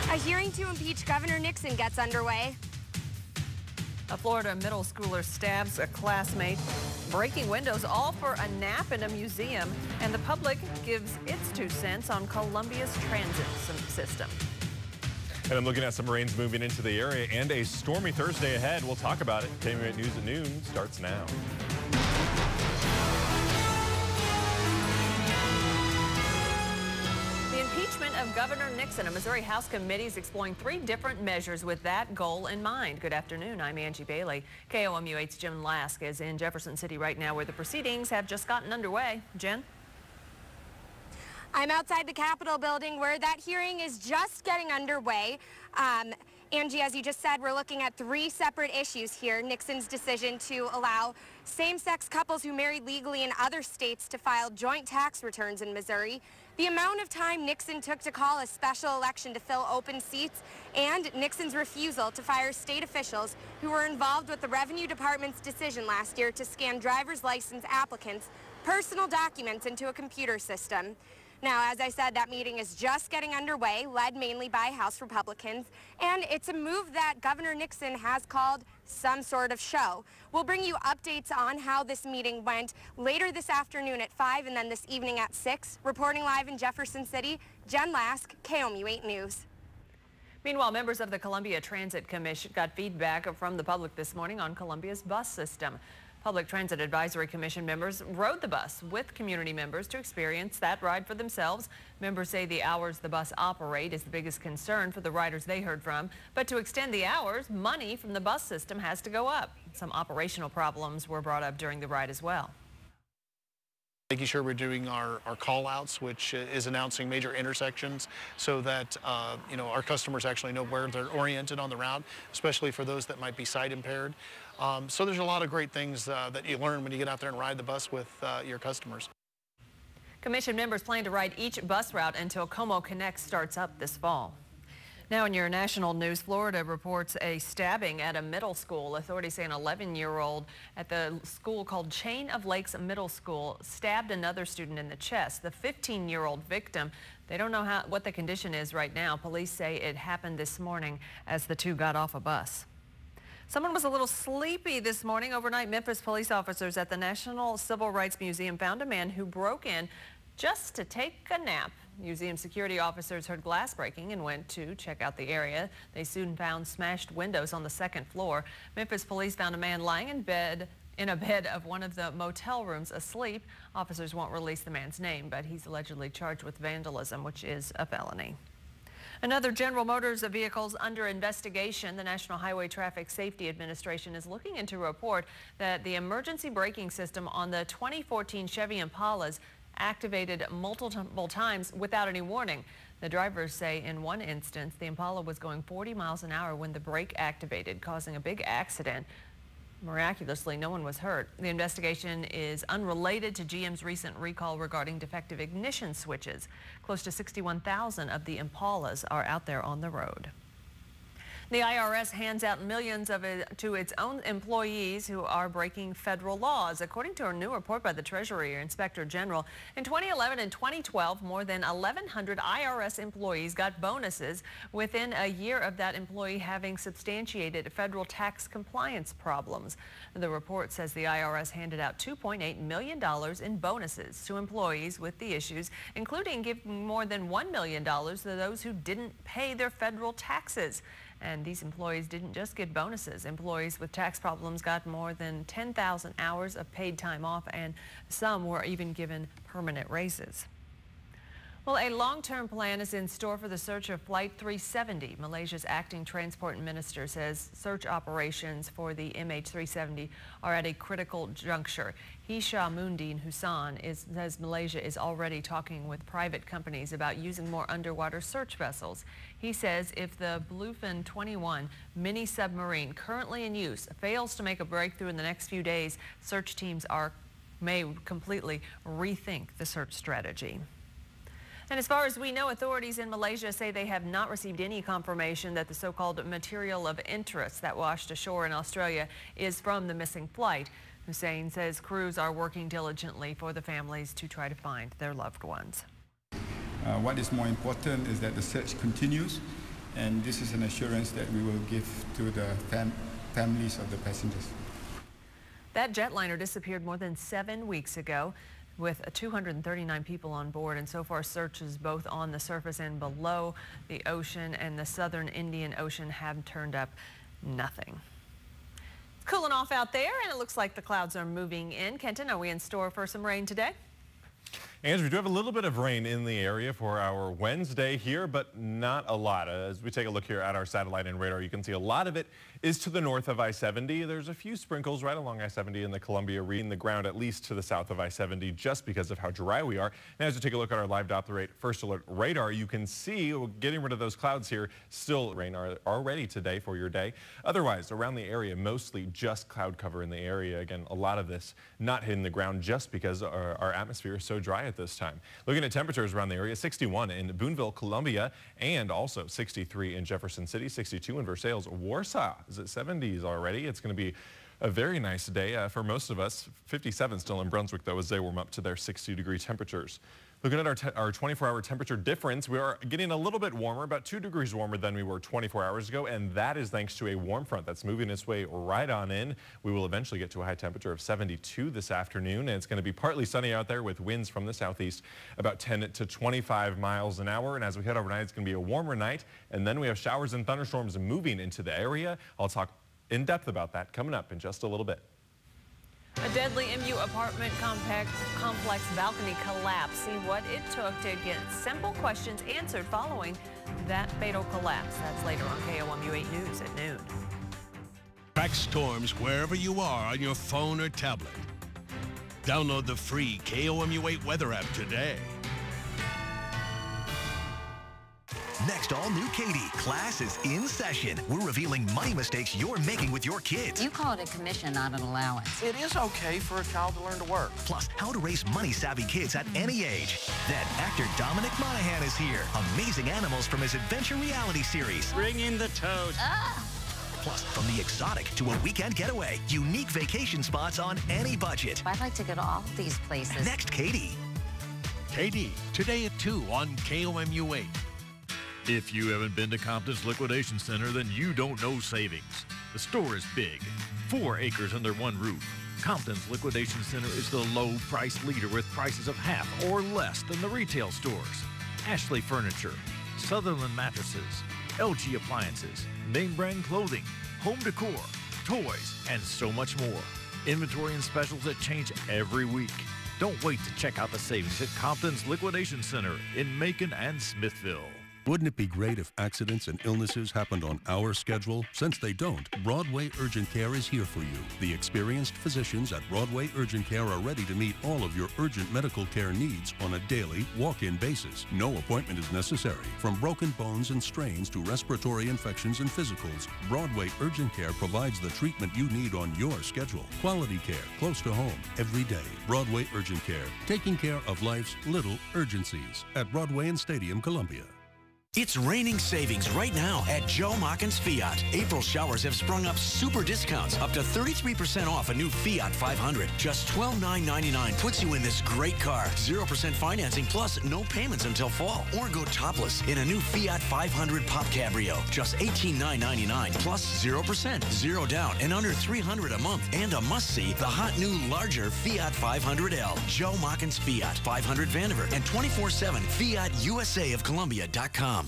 A hearing to impeach Governor Nixon gets underway. A Florida middle schooler stabs a classmate, breaking windows, all for a nap in a museum. And the public gives its 2 cents on Columbia's transit system. And I'm looking at some rains moving into the area and a stormy Thursday ahead. We'll talk about it. KOMU News at Noon starts now. The impeachment of Governor Nixon. A Missouri House committee is exploring 3 different measures with that goal in mind. Good afternoon. I'm Angie Bailey. KOMU-8's Jen Lask is in Jefferson City right now, where the proceedings have just gotten underway. Jen? I'm outside the Capitol building where that hearing is just getting underway. Angie, as you just said, we're looking at 3 separate issues here. Nixon's decision to allow same-sex couples who married legally in other states to file joint tax returns in Missouri, the amount of time Nixon took to call a special election to fill open seats, and Nixon's refusal to fire state officials who were involved with the Revenue Department's decision last year to scan driver's license applicants' personal documents into a computer system. Now, as I said, that meeting is just getting underway, led mainly by House Republicans, and it's a move that Governor Nixon has called some sort of show. We'll bring you updates on how this meeting went later this afternoon at 5 and then this evening at 6. Reporting live in Jefferson City, Jen Lask, KOMU-8 News. Meanwhile, members of the Columbia Transit Commission got feedback from the public this morning on Columbia's bus system. Public Transit Advisory Commission members rode the bus with community members to experience that ride for themselves. Members say the hours the bus operate is the biggest concern for the riders they heard from. But to extend the hours, money from the bus system has to go up. Some operational problems were brought up during the ride as well. Making sure we're doing our call-outs, which is announcing major intersections so that our customers actually know where they're oriented on the route, especially for those that might be sight impaired. So there's a lot of great things that you learn when you get out there and ride the bus with your customers. Commission members plan to ride each bus route until KOMU Connect starts up this fall. Now in your national news, Florida reports a stabbing at a middle school. Authorities say an 11-year-old at the school called Chain of Lakes Middle School stabbed another student in the chest. The 15-year-old victim, they don't know what the condition is right now. Police say it happened this morning as the 2 got off a bus. Someone was a little sleepy this morning. Overnight, Memphis police officers at the National Civil Rights Museum found a man who broke in just to take a nap. Museum security officers heard glass breaking and went to check out the area. They soon found smashed windows on the 2nd floor. Memphis police found a man lying in a bed of one of the motel rooms asleep. Officers won't release the man's name, but he's allegedly charged with vandalism, which is a felony. Another General Motors vehicles under investigation. The National Highway Traffic Safety Administration is looking into a report that the emergency braking system on the 2014 Chevy Impalas activated multiple times without any warning. The drivers say in one instance, the Impala was going 40 miles an hour when the brake activated, causing a big accident. Miraculously, no one was hurt. The investigation is unrelated to GM's recent recall regarding defective ignition switches. Close to 61,000 of the Impalas are out there on the road. The IRS hands out millions to its own employees who are breaking federal laws. According to a new report by the Treasury Inspector General, in 2011 and 2012, more than 1,100 IRS employees got bonuses within a year of that employee having substantiated federal tax compliance problems. The report says the IRS handed out $2.8 million in bonuses to employees with the issues, including giving more than $1 million to those who didn't pay their federal taxes. And these employees didn't just get bonuses. Employees with tax problems got more than 10,000 hours of paid time off, and some were even given permanent raises. Well, a long-term plan is in store for the search of Flight 370. Malaysia's acting transport minister says search operations for the MH370 are at a critical juncture. Hishammuddin Hussain says Malaysia is already talking with private companies about using more underwater search vessels. He says if the Bluefin 21 mini submarine currently in use fails to make a breakthrough in the next few days, search teams may completely rethink the search strategy. And as far as we know, authorities in Malaysia say they have not received any confirmation that the so-called material of interest that washed ashore in Australia is from the missing flight. Hussain says crews are working diligently for the families to try to find their loved ones. What is more important is that the search continues, and this is an assurance that we will give to the families of the passengers. That jetliner disappeared more than 7 weeks ago with 239 people on board, and so far searches both on the surface and below the ocean and the southern Indian Ocean have turned up nothing. It's cooling off out there, and it looks like the clouds are moving in. Kenton, are we in store for some rain today? Andrew, we do have a little bit of rain in the area for our Wednesday here, but not a lot. As we take a look here at our satellite and radar, you can see a lot of it is to the north of I-70. There's a few sprinkles right along I-70 in the Columbia region, the ground at least to the south of I-70, just because of how dry we are. And as we take a look at our live Doppler first alert radar, you can see, getting rid of those clouds here, still rain already today for your day. Otherwise, around the area, mostly just cloud cover in the area. Again, a lot of this not hitting the ground just because our atmosphere is so dry at this time. Looking at temperatures around the area, 61 in Boonville, Columbia, and also 63 in Jefferson City, 62 in Versailles. Warsaw is at 70s already. It's going to be a very nice day for most of us. 57 still in Brunswick, though, as they warm up to their 60-degree temperatures. Looking at our 24-hour temperature difference, we are getting a little bit warmer, about 2 degrees warmer than we were 24 hours ago, and that is thanks to a warm front that's moving its way right on in. We will eventually get to a high temperature of 72 this afternoon, and it's going to be partly sunny out there with winds from the southeast about 10 to 25 miles an hour. And as we head overnight, it's going to be a warmer night, and then we have showers and thunderstorms moving into the area. I'll talk in depth about that coming up in just a little bit. A deadly MU apartment complex balcony collapse. See what it took to get simple questions answered following that fatal collapse. That's later on KOMU-8 News at noon. Track storms wherever you are on your phone or tablet. Download the free KOMU-8 weather app today. Next, all new Katie. Class is in session. We're revealing money mistakes you're making with your kids. You call it a commission, not an allowance. It is okay for a child to learn to work. Plus, how to raise money-savvy kids at any age. Then, actor Dominic Monaghan is here. Amazing animals from his adventure reality series. Bring in the toad. Plus, from the exotic to a weekend getaway, unique vacation spots on any budget. I'd like to go to all these places. Next, Katie. Katie, today at 2 on KOMU-8. If you haven't been to Compton's Liquidation Center, then you don't know savings. The store is big, 4 acres under one roof. Compton's Liquidation Center is the low price leader with prices of half or less than the retail stores. Ashley Furniture, Sutherland Mattresses, LG Appliances, name brand clothing, home decor, toys, and so much more. Inventory and specials that change every week. Don't wait to check out the savings at Compton's Liquidation Center in Macon and Smithville. Wouldn't it be great if accidents and illnesses happened on our schedule? Since they don't, Broadway Urgent Care is here for you. The experienced physicians at Broadway Urgent Care are ready to meet all of your urgent medical care needs on a daily, walk-in basis. No appointment is necessary. From broken bones and strains to respiratory infections and physicals, Broadway Urgent Care provides the treatment you need on your schedule. Quality care, close to home, every day. Broadway Urgent Care, taking care of life's little urgencies at Broadway and Stadium, Columbia. It's raining savings right now at Joe Machens Fiat. April showers have sprung up super discounts, up to 33% off a new Fiat 500. Just $12,999 puts you in this great car. 0% financing plus no payments until fall. Or go topless in a new Fiat 500 Pop Cabrio. Just $18,999 plus 0%, 0 down, and under $300 a month. And a must-see, the hot new larger Fiat 500L. Joe Machens Fiat, 500 Vandiver, and 24/7 FiatUSAofColumbia.com.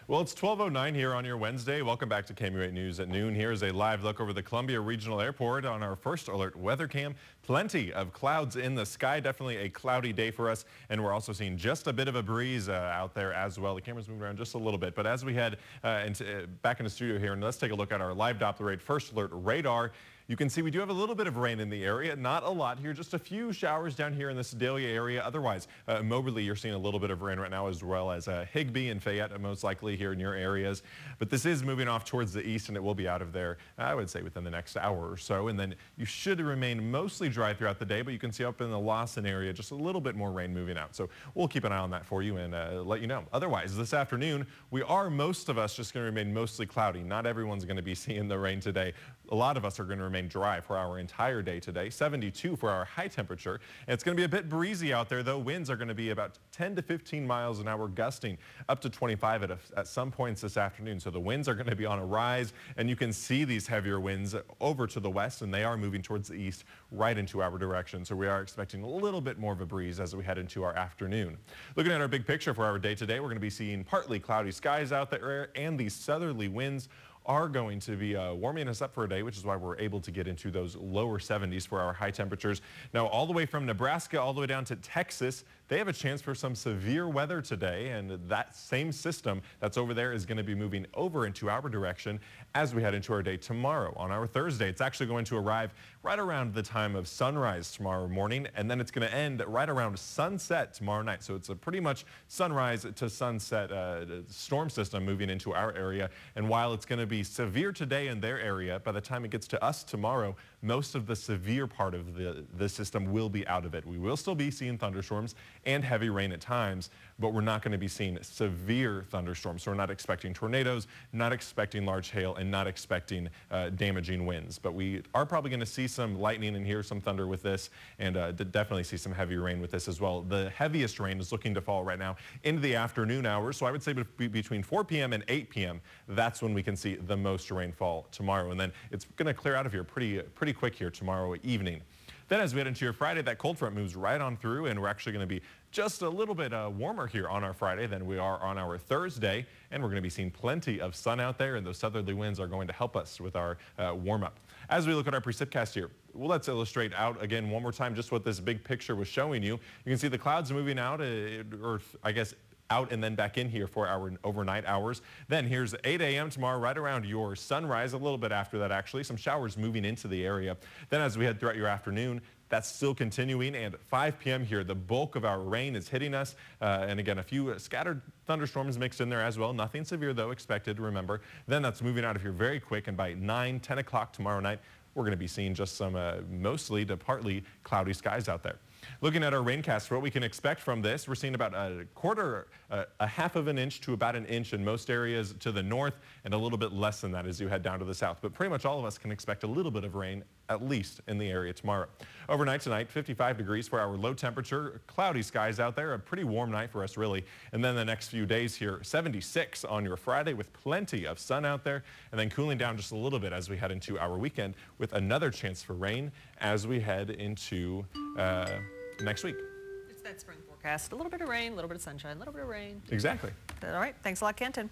Well, it's 12:09 here on your Wednesday. Welcome back to KOMU-8 News at noon. Here's a live look over the Columbia Regional Airport on our first alert weather cam. Plenty of clouds in the sky. Definitely a cloudy day for us. And we're also seeing just a bit of a breeze out there as well. The camera's moving around just a little bit. But as we head back in the studio here, and let's take a look at our live Doppler first alert radar. You can see we do have a little bit of rain in the area. Not a lot here, just a few showers down here in the Sedalia area. Otherwise, Moberly, you're seeing a little bit of rain right now, as well as Higbee and Fayette, most likely here in your areas. But this is moving off towards the east, and it will be out of there, I would say, within the next hour or so. And then you should remain mostly dry throughout the day, but you can see up in the Lawson area, just a little bit more rain moving out. So we'll keep an eye on that for you and let you know. Otherwise, this afternoon, most of us just going to remain mostly cloudy. Not everyone's going to be seeing the rain today. A lot of us are going to remain remain dry for our entire day today. 72 for our high temperature. And it's going to be a bit breezy out there, though. Winds are going to be about 10 to 15 miles an hour, gusting up to 25 at some points this afternoon. So the winds are going to be on a rise, and you can see these heavier winds over to the west, and they are moving towards the east right into our direction. So we are expecting a little bit more of a breeze as we head into our afternoon. Looking at our big picture for our day today, we're going to be seeing partly cloudy skies out there, and these southerly winds are going to be warming us up for a day, which is why we're able to get into those lower 70s for our high temperatures. Now, all the way from Nebraska all the way down to Texas, they have a chance for some severe weather today, and that same system that's over there is going to be moving over into our direction as we head into our day tomorrow. On our Thursday, it's actually going to arrive right around the time of sunrise tomorrow morning, and then it's going to end right around sunset tomorrow night. So it's a pretty much sunrise to sunset storm system moving into our area. And while it's going to be severe today in their area, by the time it gets to us tomorrow, most of the severe part of the system will be out of it. We will still be seeing thunderstorms and heavy rain at times, but we're not going to be seeing severe thunderstorms. So we're not expecting tornadoes, not expecting large hail, and not expecting damaging winds. But we are probably going to see some lightning and hear some thunder with this, and definitely see some heavy rain with this as well. The heaviest rain is looking to fall right now into the afternoon hours. So I would say between 4 p.m. and 8 p.m., that's when we can see the most rainfall tomorrow. And then it's going to clear out of here pretty quick here tomorrow evening. Then as we head into your Friday, that cold front moves right on through, and we're actually going to be just a little bit warmer here on our Friday than we are on our Thursday. And we're going to be seeing plenty of sun out there, and those southerly winds are going to help us with our warm-up. As we look at our precipcast here, well, let's illustrate out again one more time just what this big picture was showing you. You can see the clouds moving out, or I guess out and then back in here for our overnight hours. Then here's 8 a.m. tomorrow, right around your sunrise, a little bit after that actually, some showers moving into the area. Then as we head throughout your afternoon, that's still continuing, and at 5 p.m. here, the bulk of our rain is hitting us, and again, a few scattered thunderstorms mixed in there as well. Nothing severe, though, expected, remember. Then that's moving out of here very quick, and by 9, 10 o'clock tomorrow night, we're going to be seeing just some mostly to partly cloudy skies out there. Looking at our raincast, for what we can expect from this, we're seeing about a half of an inch to about an inch in most areas to the north, and a little bit less than that as you head down to the south. But pretty much all of us can expect a little bit of rain, at least in the area tomorrow. Overnight tonight, 55 degrees for our low temperature, cloudy skies out there, a pretty warm night for us really. And then the next few days here, 76 on your Friday with plenty of sun out there, and then cooling down just a little bit as we head into our weekend with another chance for rain as we head into next week. It's that spring forecast. A little bit of rain, a little bit of sunshine, a little bit of rain. Exactly. All right. Thanks a lot, Kenton.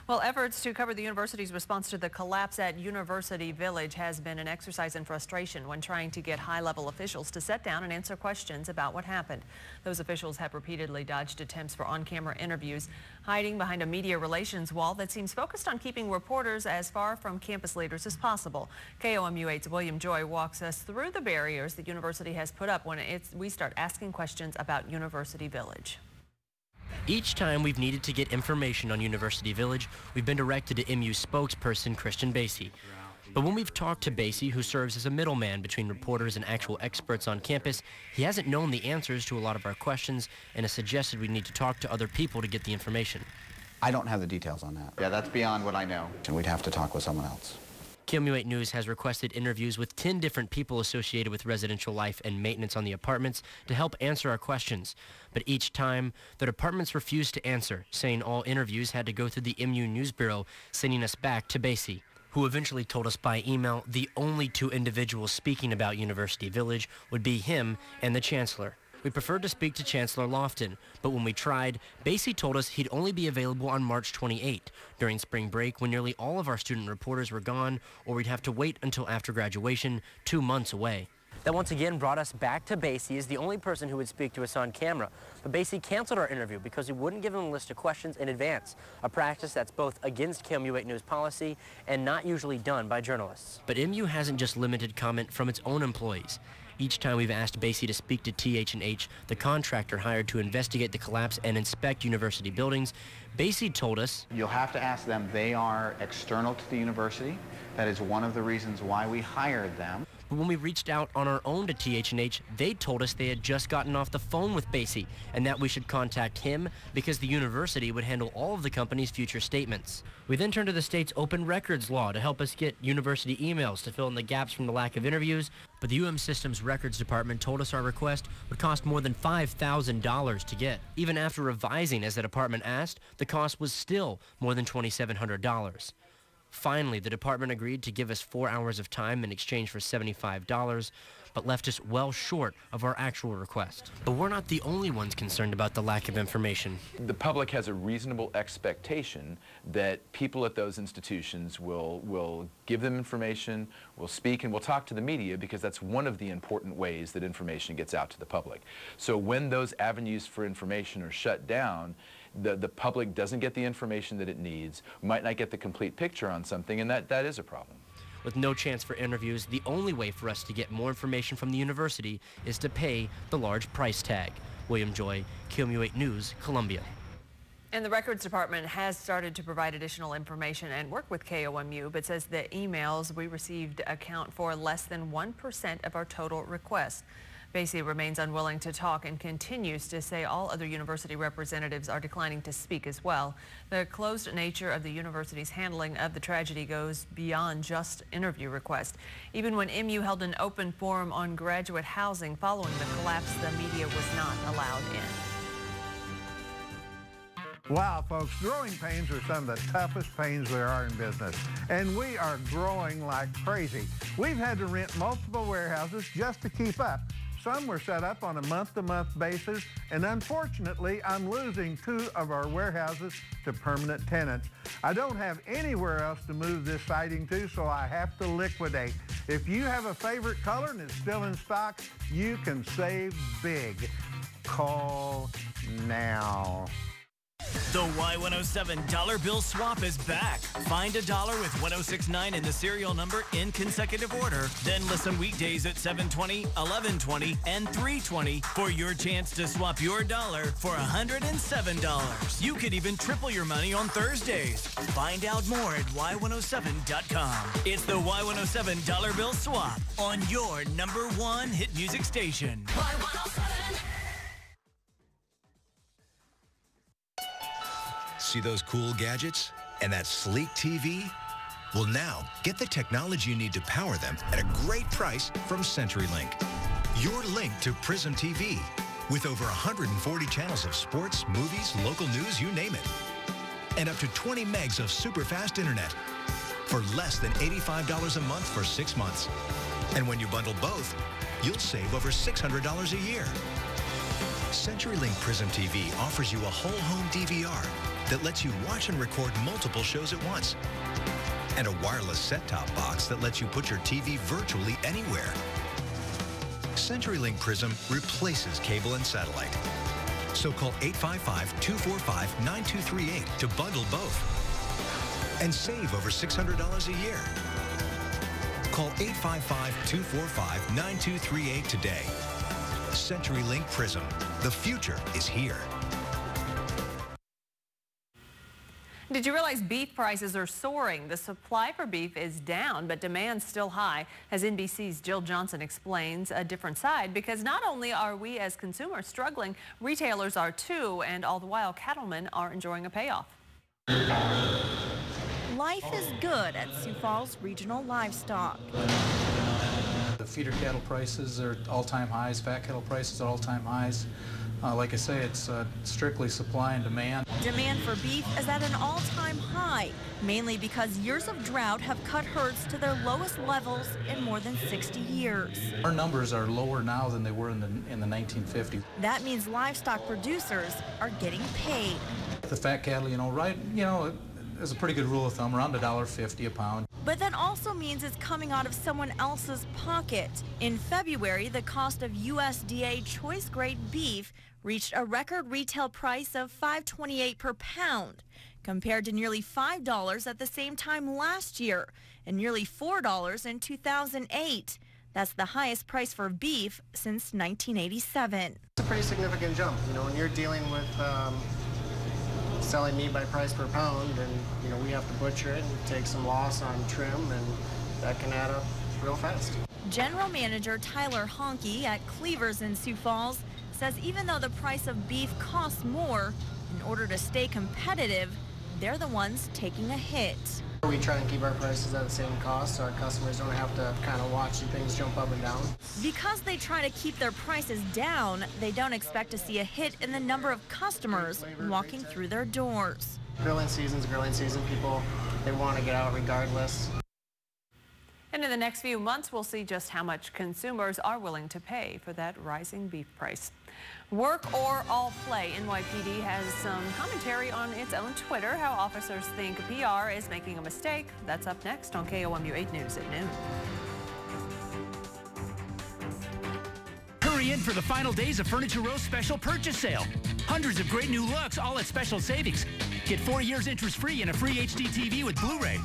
Well, efforts to cover the university's response to the collapse at University Village has been an exercise in frustration when trying to get high-level officials to sit down and answer questions about what happened. Those officials have repeatedly dodged attempts for on-camera interviews, hiding behind a media relations wall that seems focused on keeping reporters as far from campus leaders as possible. KOMU-8's William Joy walks us through the barriers the university has put up when we start asking questions about University Village. Each time we've needed to get information on University Village, we've been directed to MU spokesperson Christian Basie. But when we've talked to Basie, who serves as a middleman between reporters and actual experts on campus, he hasn't known the answers to a lot of our questions and has suggested we need to talk to other people to get the information. I don't have the details on that. Yeah, that's beyond what I know. And we'd have to talk with someone else. KOMU-8 News has requested interviews with 10 different people associated with residential life and maintenance on the apartments to help answer our questions. But each time, the departments refused to answer, saying all interviews had to go through the MU News Bureau, sending us back to Basie, who eventually told us by email the only two individuals speaking about University Village would be him and the Chancellor. We preferred to speak to Chancellor Lofton, but when we tried, Basie told us he'd only be available on March 28, during spring break when nearly all of our student reporters were gone, or we'd have to wait until after graduation, 2 months away. That once again brought us back to Basie as the only person who would speak to us on camera. But Basie canceled our interview because he wouldn't give him a list of questions in advance, a practice that's both against KOMU-8 News policy and not usually done by journalists. But MU hasn't just limited comment from its own employees. Each time we've asked BASE to speak to TH&H, the contractor hired to investigate the collapse and inspect university buildings, BASE told us, "You'll have to ask them. They are external to the university. That is one of the reasons why we hired them." But when we reached out on our own to TH&H, they told us they had just gotten off the phone with BASE and that we should contact him because the university would handle all of the company's future statements. We then turned to the state's open records law to help us get university emails to fill in the gaps from the lack of interviews, but the UM Systems Records Department told us our request would cost more than $5,000 to get. Even after revising as the department asked, the cost was still more than $2,700. Finally, the department agreed to give us 4 hours of time in exchange for $75, but left us well short of our actual request. But we're not the only ones concerned about the lack of information. The public has a reasonable expectation that people at those institutions will give them information, will speak, and will talk to the media because that's one of the important ways that information gets out to the public. So when those avenues for information are shut down, the public doesn't get the information that it needs, might not get the complete picture on something, and that is a problem. With no chance for interviews, the only way for us to get more information from the university is to pay the large price tag. William Joy, KOMU-8 News, Columbia. And the Records Department has started to provide additional information and work with KOMU, but says the emails we received account for less than 1% of our total requests. BASE remains unwilling to talk and continues to say all other university representatives are declining to speak as well. The closed nature of the university's handling of the tragedy goes beyond just interview requests. Even when MU held an open forum on graduate housing following the collapse, the media was not allowed in. Wow, folks, growing pains are some of the toughest pains there are in business, and we are growing like crazy. We've had to rent multiple warehouses just to keep up. Some were set up on a month-to-month basis, and unfortunately, I'm losing 2 of our warehouses to permanent tenants. I don't have anywhere else to move this siding to, so I have to liquidate. If you have a favorite color and it's still in stock, you can save big. Call now. The Y107 dollar bill swap is back. Find a dollar with 1069 in the serial number in consecutive order. Then listen weekdays at 7:20, 11:20, and 3:20 for your chance to swap your dollar for $107. You could even triple your money on Thursdays. Find out more at Y107.com. It's the Y107 dollar bill swap on your #1 hit music station. Y107. See those cool gadgets and that sleek TV? Well, now get the technology you need to power them at a great price from CenturyLink. Your link to Prism TV with over 140 channels of sports, movies, local news, you name it. And up to 20 megs of super fast internet for less than $85 a month for 6 months. And when you bundle both, you'll save over $600 a year. CenturyLink Prism TV offers you a whole home DVR that lets you watch and record multiple shows at once, and a wireless set-top box that lets you put your TV virtually anywhere. CenturyLink Prism replaces cable and satellite. So call 855-245-9238 to bundle both and save over $600 a year. Call 855-245-9238 today. CenturyLink Prism. The future is here. Did you realize beef prices are soaring? The supply for beef is down, but demand's still high. As NBC's Jill Johnson explains, a different side, because not only are we as consumers struggling, retailers are too, and all the while cattlemen are enjoying a payoff. Life is good at Sioux Falls Regional Livestock. The feeder cattle prices are all-time highs, fat cattle prices are all-time highs. Like I say, it's strictly supply and demand. Demand for beef is at an all-time high, mainly because years of drought have cut herds to their lowest levels in more than 60 years. Our numbers are lower now than they were in the 1950s. That means livestock producers are getting paid. The fat cattle, is a pretty good rule of thumb, around $1.50 a pound. But that also means it's coming out of someone else's pocket. In February, the cost of USDA choice grade beef reached a record retail price of $5.28 per pound, compared to nearly $5 at the same time last year and nearly $4 in 2008. That's the highest price for beef since 1987. It's a pretty significant jump. You know, when you're dealing with selling meat by price per pound, and you know we have to butcher it and take some loss on trim, and that can add up real fast. General Manager Tyler Honke at Cleavers in Sioux Falls says even though the price of beef costs more, in order to stay competitive, they're the ones taking a hit. We try and keep our prices at the same cost so our customers don't have to kind of watch things jump up and down. Because they try to keep their prices down, they don't expect to see a hit in the number of customers walking through their doors. Grilling season's grilling season. People, they want to get out regardless. And in the next few months, we'll see just how much consumers are willing to pay for that rising beef price. Work or all play, NYPD has some commentary on its own Twitter, how officers think PR is making a mistake. That's up next on KOMU-8 News at noon. Hurry in for the final days of Furniture Row's special purchase sale. Hundreds of great new looks, all at special savings. Get 4 years interest-free and a free HD TV with Blu-ray.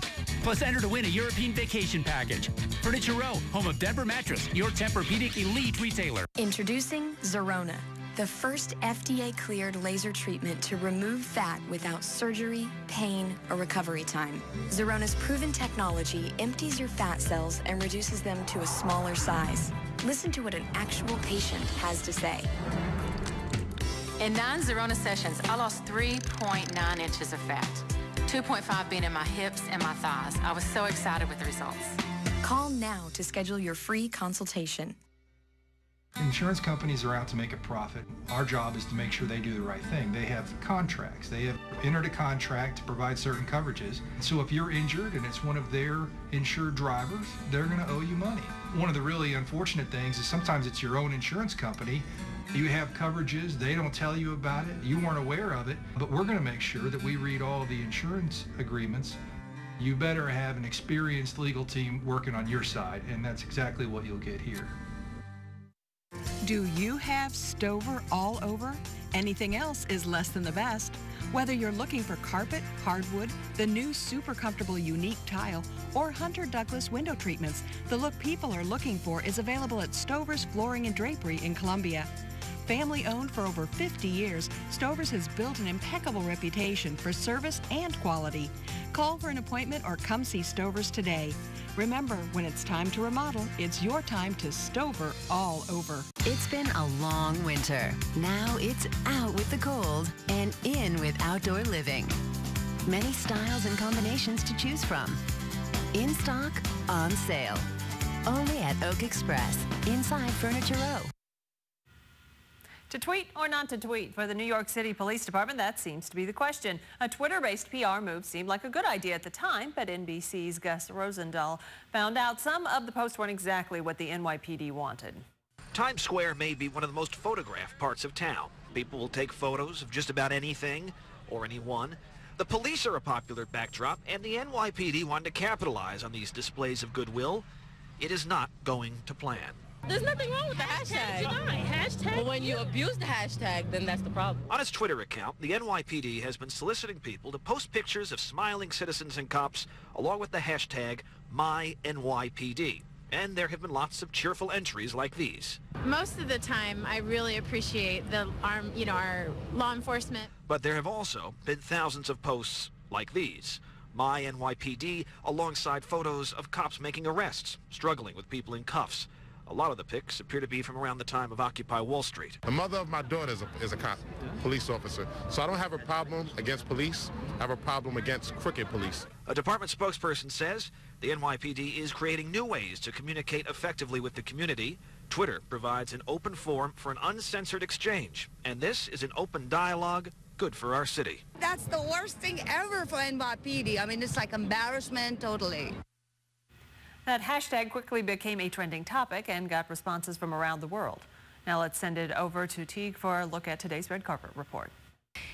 Plus, enter to win a European vacation package. Furniture Row, home of Denver Mattress, your Tempur-Pedic elite retailer. Introducing Zerona, the first FDA-cleared laser treatment to remove fat without surgery, pain, or recovery time. Zerona's proven technology empties your fat cells and reduces them to a smaller size. Listen to what an actual patient has to say. In 9 Zerona sessions, I lost 3.9 inches of fat, 2.5 being in my hips and my thighs. I was so excited with the results. Call now to schedule your free consultation. Insurance companies are out to make a profit. Our job is to make sure they do the right thing. They have contracts. They have entered a contract to provide certain coverages. So if you're injured and it's one of their insured drivers, they're going to owe you money. One of the really unfortunate things is sometimes it's your own insurance company. You have coverages, they don't tell you about it, you weren't aware of it, but we're going to make sure that we read all the insurance agreements. You better have an experienced legal team working on your side, and that's exactly what you'll get here. Do you have Stover all over? Anything else is less than the best. Whether you're looking for carpet, hardwood, the new super comfortable unique tile, or Hunter Douglas window treatments, the look people are looking for is available at Stover's Flooring and Drapery in Columbia. Family owned for over 50 years, Stover's has built an impeccable reputation for service and quality. Call for an appointment or come see Stover's today. Remember, when it's time to remodel, it's your time to Stover all over. It's been a long winter. Now it's out with the cold and in with outdoor living. Many styles and combinations to choose from. In stock, on sale. Only at Oak Express, inside Furniture Row. To tweet or not to tweet for the New York City Police Department, that seems to be the question. A Twitter-based PR move seemed like a good idea at the time, but NBC's Gus Rosendahl found out some of the posts weren't exactly what the NYPD wanted. Times Square may be one of the most photographed parts of town. People will take photos of just about anything or anyone. The police are a popular backdrop, and the NYPD wanted to capitalize on these displays of goodwill. It is not going to plan. There's nothing wrong with the hashtag. Hashtag. But when you abuse the hashtag, then that's the problem. On its Twitter account, the NYPD has been soliciting people to post pictures of smiling citizens and cops along with the hashtag MyNYPD. And there have been lots of cheerful entries like these. Most of the time, I really appreciate our law enforcement. But there have also been thousands of posts like these. MyNYPD alongside photos of cops making arrests, struggling with people in cuffs. A lot of the pics appear to be from around the time of Occupy Wall Street. The mother of my daughter is a cop, police officer. So I don't have a problem against police. I have a problem against crooked police. A department spokesperson says the NYPD is creating new ways to communicate effectively with the community. Twitter provides an open forum for an uncensored exchange. And this is an open dialogue good for our city. That's the worst thing ever for NYPD. I mean, it's like embarrassment totally. That hashtag quickly became a trending topic and got responses from around the world. Now let's send it over to Teague for a look at today's red carpet report.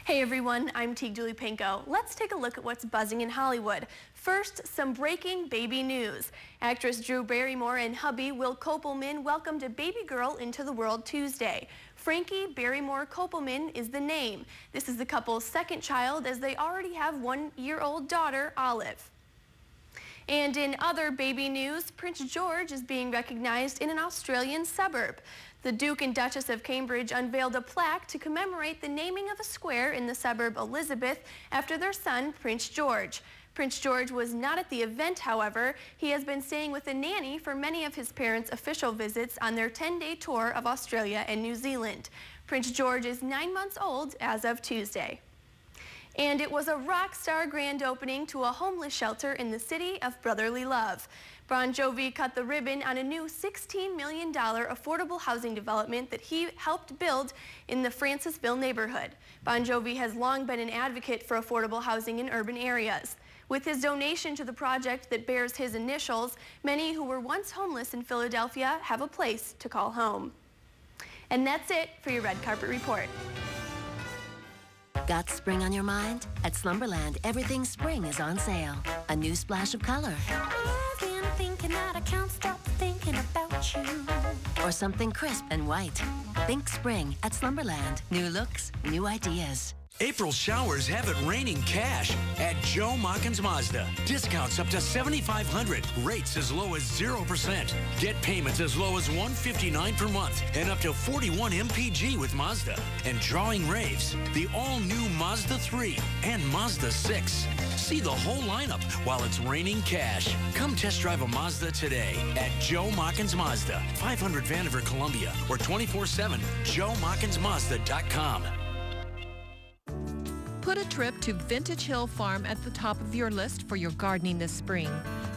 Hey everyone, I'm Teague Julie-Pinko. Let's take a look at what's buzzing in Hollywood. First, some breaking baby news. Actress Drew Barrymore and hubby Will Kopelman welcomed a baby girl into the world Tuesday. Frankie Barrymore Kopelman is the name. This is the couple's second child as they already have 1-year-old daughter, Olive. And in other baby news, Prince George is being recognized in an Australian suburb. The Duke and Duchess of Cambridge unveiled a plaque to commemorate the naming of a square in the suburb Elizabeth after their son, Prince George. Prince George was not at the event, however. He has been staying with a nanny for many of his parents' official visits on their 10-day tour of Australia and New Zealand. Prince George is 9 months old as of Tuesday. And it was a rock star grand opening to a homeless shelter in the city of brotherly love. Bon Jovi cut the ribbon on a new $16 million affordable housing development that he helped build in the Francisville neighborhood. Bon Jovi has long been an advocate for affordable housing in urban areas. With his donation to the project that bears his initials, many who were once homeless in Philadelphia have a place to call home. And that's it for your Red Carpet Report. Got spring on your mind? At Slumberland, everything spring is on sale. A new splash of color. I've been thinking that I can't stop thinking about you. Or something crisp and white. Think spring at Slumberland. New looks, new ideas. April showers have it raining cash at Joe Mockins Mazda. Discounts up to $7,500. Rates as low as 0%. Get payments as low as $159 per month and up to 41 MPG with Mazda. And drawing raves, the all-new Mazda 3 and Mazda 6. See the whole lineup while it's raining cash. Come test drive a Mazda today at Joe Mockins Mazda, 500 Vandiver, Columbia, or 24/7 JoeMockinsMazda.com. Put a trip to Vintage Hill Farm at the top of your list for your gardening this spring.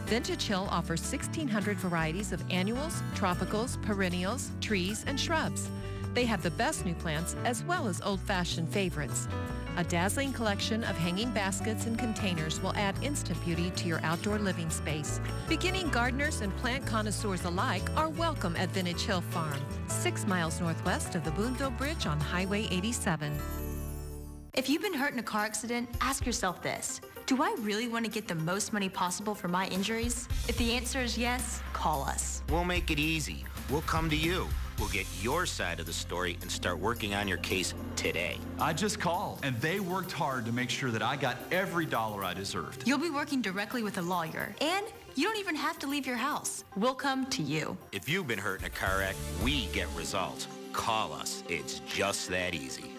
Vintage Hill offers 1,600 varieties of annuals, tropicals, perennials, trees, and shrubs. They have the best new plants as well as old-fashioned favorites. A dazzling collection of hanging baskets and containers will add instant beauty to your outdoor living space. Beginning gardeners and plant connoisseurs alike are welcome at Vintage Hill Farm, 6 miles northwest of the Boonville Bridge on Highway 87. If you've been hurt in a car accident, ask yourself this: do I really want to get the most money possible for my injuries? If the answer is yes, call us. We'll make it easy. We'll come to you. We'll get your side of the story and start working on your case today. I just called, and they worked hard to make sure that I got every dollar I deserved. You'll be working directly with a lawyer, and you don't even have to leave your house. We'll come to you. If you've been hurt in a car wreck, we get results. Call us. It's just that easy.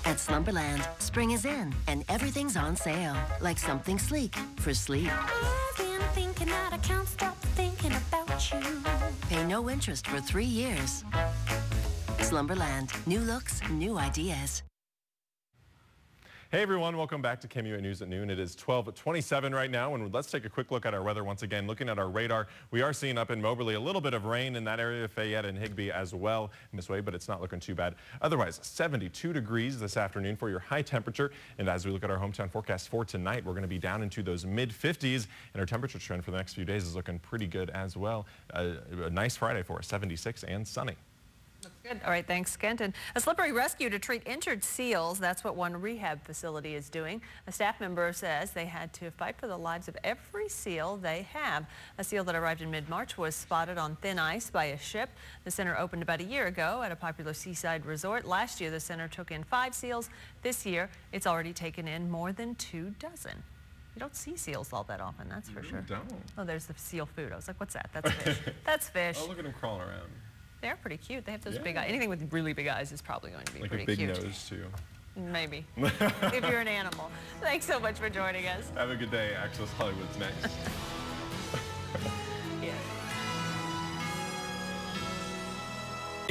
At Slumberland, spring is in and everything's on sale. Like something sleek for sleep. I've been thinking that I can't stop thinking about you. Pay no interest for 3 years. Slumberland, new looks, new ideas. Hey everyone, welcome back to KOMU News at Noon. It is 12:27 right now, and let's take a quick look at our weather once again. Looking at our radar, we are seeing up in Moberly a little bit of rain in that area, Fayette and Higbee as well in this way, but it's not looking too bad. Otherwise, 72 degrees this afternoon for your high temperature, and as we look at our hometown forecast for tonight, we're going to be down into those mid-50s, and our temperature trend for the next few days is looking pretty good as well. A nice Friday for us, 76 and sunny. Looks good. All right, thanks, Kent. And a slippery rescue to treat injured seals. That's what one rehab facility is doing. A staff member says they had to fight for the lives of every seal they have. A seal that arrived in mid-March was spotted on thin ice by a ship. The center opened about a year ago at a popular seaside resort. Last year, the center took in 5 seals. This year, it's already taken in more than 2 dozen. You don't see seals all that often, that's for sure. Don't. Oh, there's the seal food. I was like, what's that? That's fish. That's fish. Oh, look at them crawling around. They're pretty cute. They have those big eyes. Anything with really big eyes is probably going to be pretty cute. Like a big nose, too. Maybe, if you're an animal. Thanks so much for joining us. Have a good day. Access Hollywood's next. Yeah.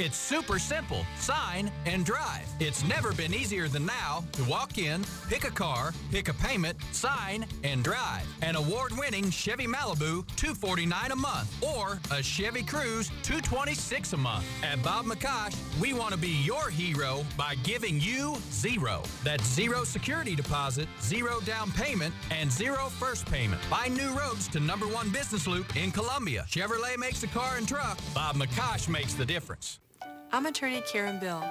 It's super simple. Sign and drive. It's never been easier than now to walk in, pick a car, pick a payment, sign, and drive. An award-winning Chevy Malibu, $249 a month, or a Chevy Cruze, $226 a month. At Bob McCosh, we want to be your hero by giving you zero. That's zero security deposit, zero down payment, and zero first payment. Find new roads to #1 business loop in Columbia. Chevrolet makes the car and truck. Bob McCosh makes the difference. I'm attorney Karen Bill.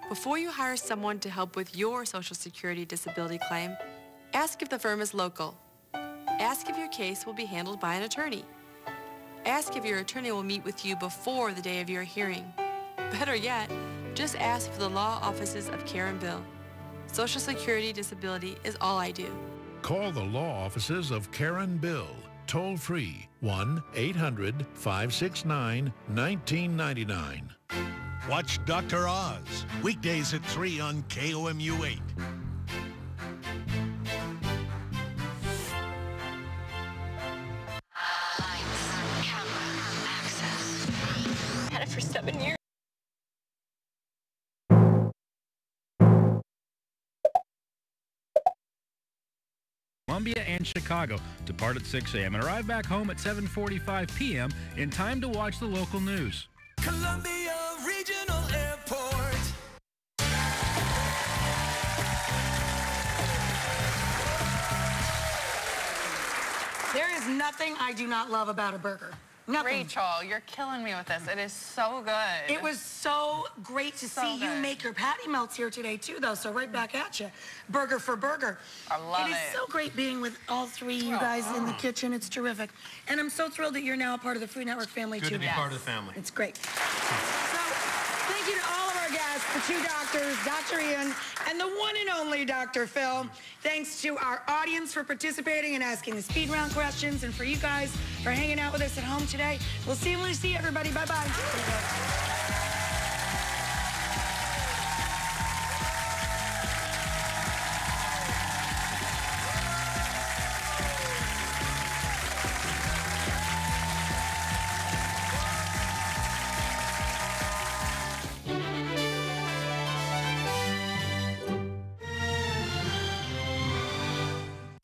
Before you hire someone to help with your Social Security disability claim, ask if the firm is local. Ask if your case will be handled by an attorney. Ask if your attorney will meet with you before the day of your hearing. Better yet, just ask for the law offices of Karen Bill. Social Security disability is all I do. Call the law offices of Karen Bill. Toll free 1-800-569-1999. Watch Dr. Oz, weekdays at 3 on KOMU-8. Had it for 7 years. Columbia and Chicago. Depart at 6 a.m. and arrive back home at 7:45 p.m. in time to watch the local news. Columbia Regional Airport. There is nothing I do not love about a burger. Nothing. Rachel, you're killing me with this. It is so good. It was so great to see you make your patty melts here today, too, though, so right back at you. Burger for burger. I love it. It is so great being with all three of you guys in the kitchen. It's terrific. And I'm so thrilled that you're now a part of the Food Network family, too. Good to be part of the family. It's great. So, thank you to all of our guests, the two doctors, Dr. Ian and the one and only Dr. Phil. Thanks to our audience for participating and asking the speed round questions, and for you guys for hanging out with us at home today. We'll see you when we see everybody. Bye-bye.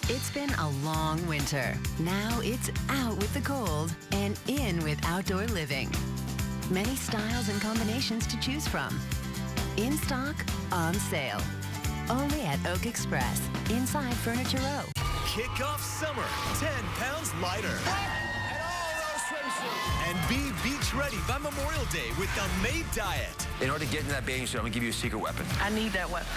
It's been a long winter. Now it's out with the cold and in with outdoor living. Many styles and combinations to choose from. In stock, on sale. Only at Oak Express, inside Furniture Row. Kick off summer 10 pounds lighter. And be beach ready by Memorial Day with the Made Diet. In order to get into that bathing suit, I'm gonna give you a secret weapon. I need that weapon.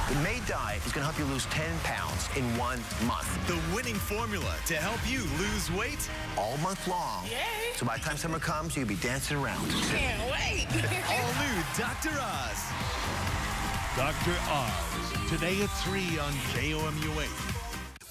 The Made Diet is gonna help you lose 10 pounds in 1 month. The winning formula to help you lose weight all month long. Yay! So by the time summer comes, you'll be dancing around. Can't wait. All new Dr. Oz. Dr. Oz, today at 3 on KOMU-8.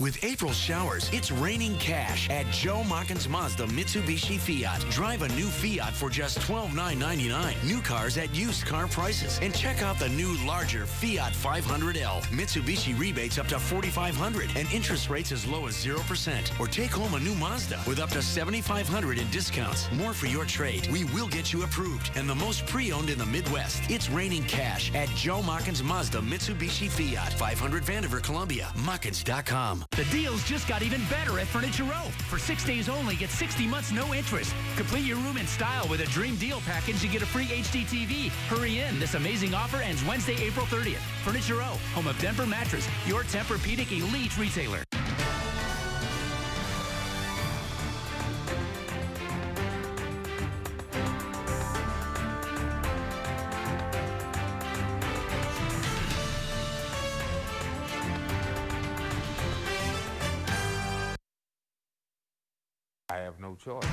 With April showers, it's raining cash at Joe Mockins Mazda Mitsubishi Fiat. Drive a new Fiat for just $12,999. New cars at used car prices. And check out the new, larger Fiat 500L. Mitsubishi rebates up to $4,500 and interest rates as low as 0%. Or take home a new Mazda with up to $7,500 in discounts. More for your trade. We will get you approved. And the most pre-owned in the Midwest. It's raining cash at Joe Mockins Mazda Mitsubishi Fiat. 500 Vandiver, Columbia. Mockins.com. The deals just got even better at Furniture Row. For 6 days only, get 60 months no interest. Complete your room in style with a Dream Deal package and get a free HD TV. Hurry in. This amazing offer ends Wednesday, April 30th. Furniture Row, home of Denver Mattress, your Tempur-Pedic elite retailer. I have no choice.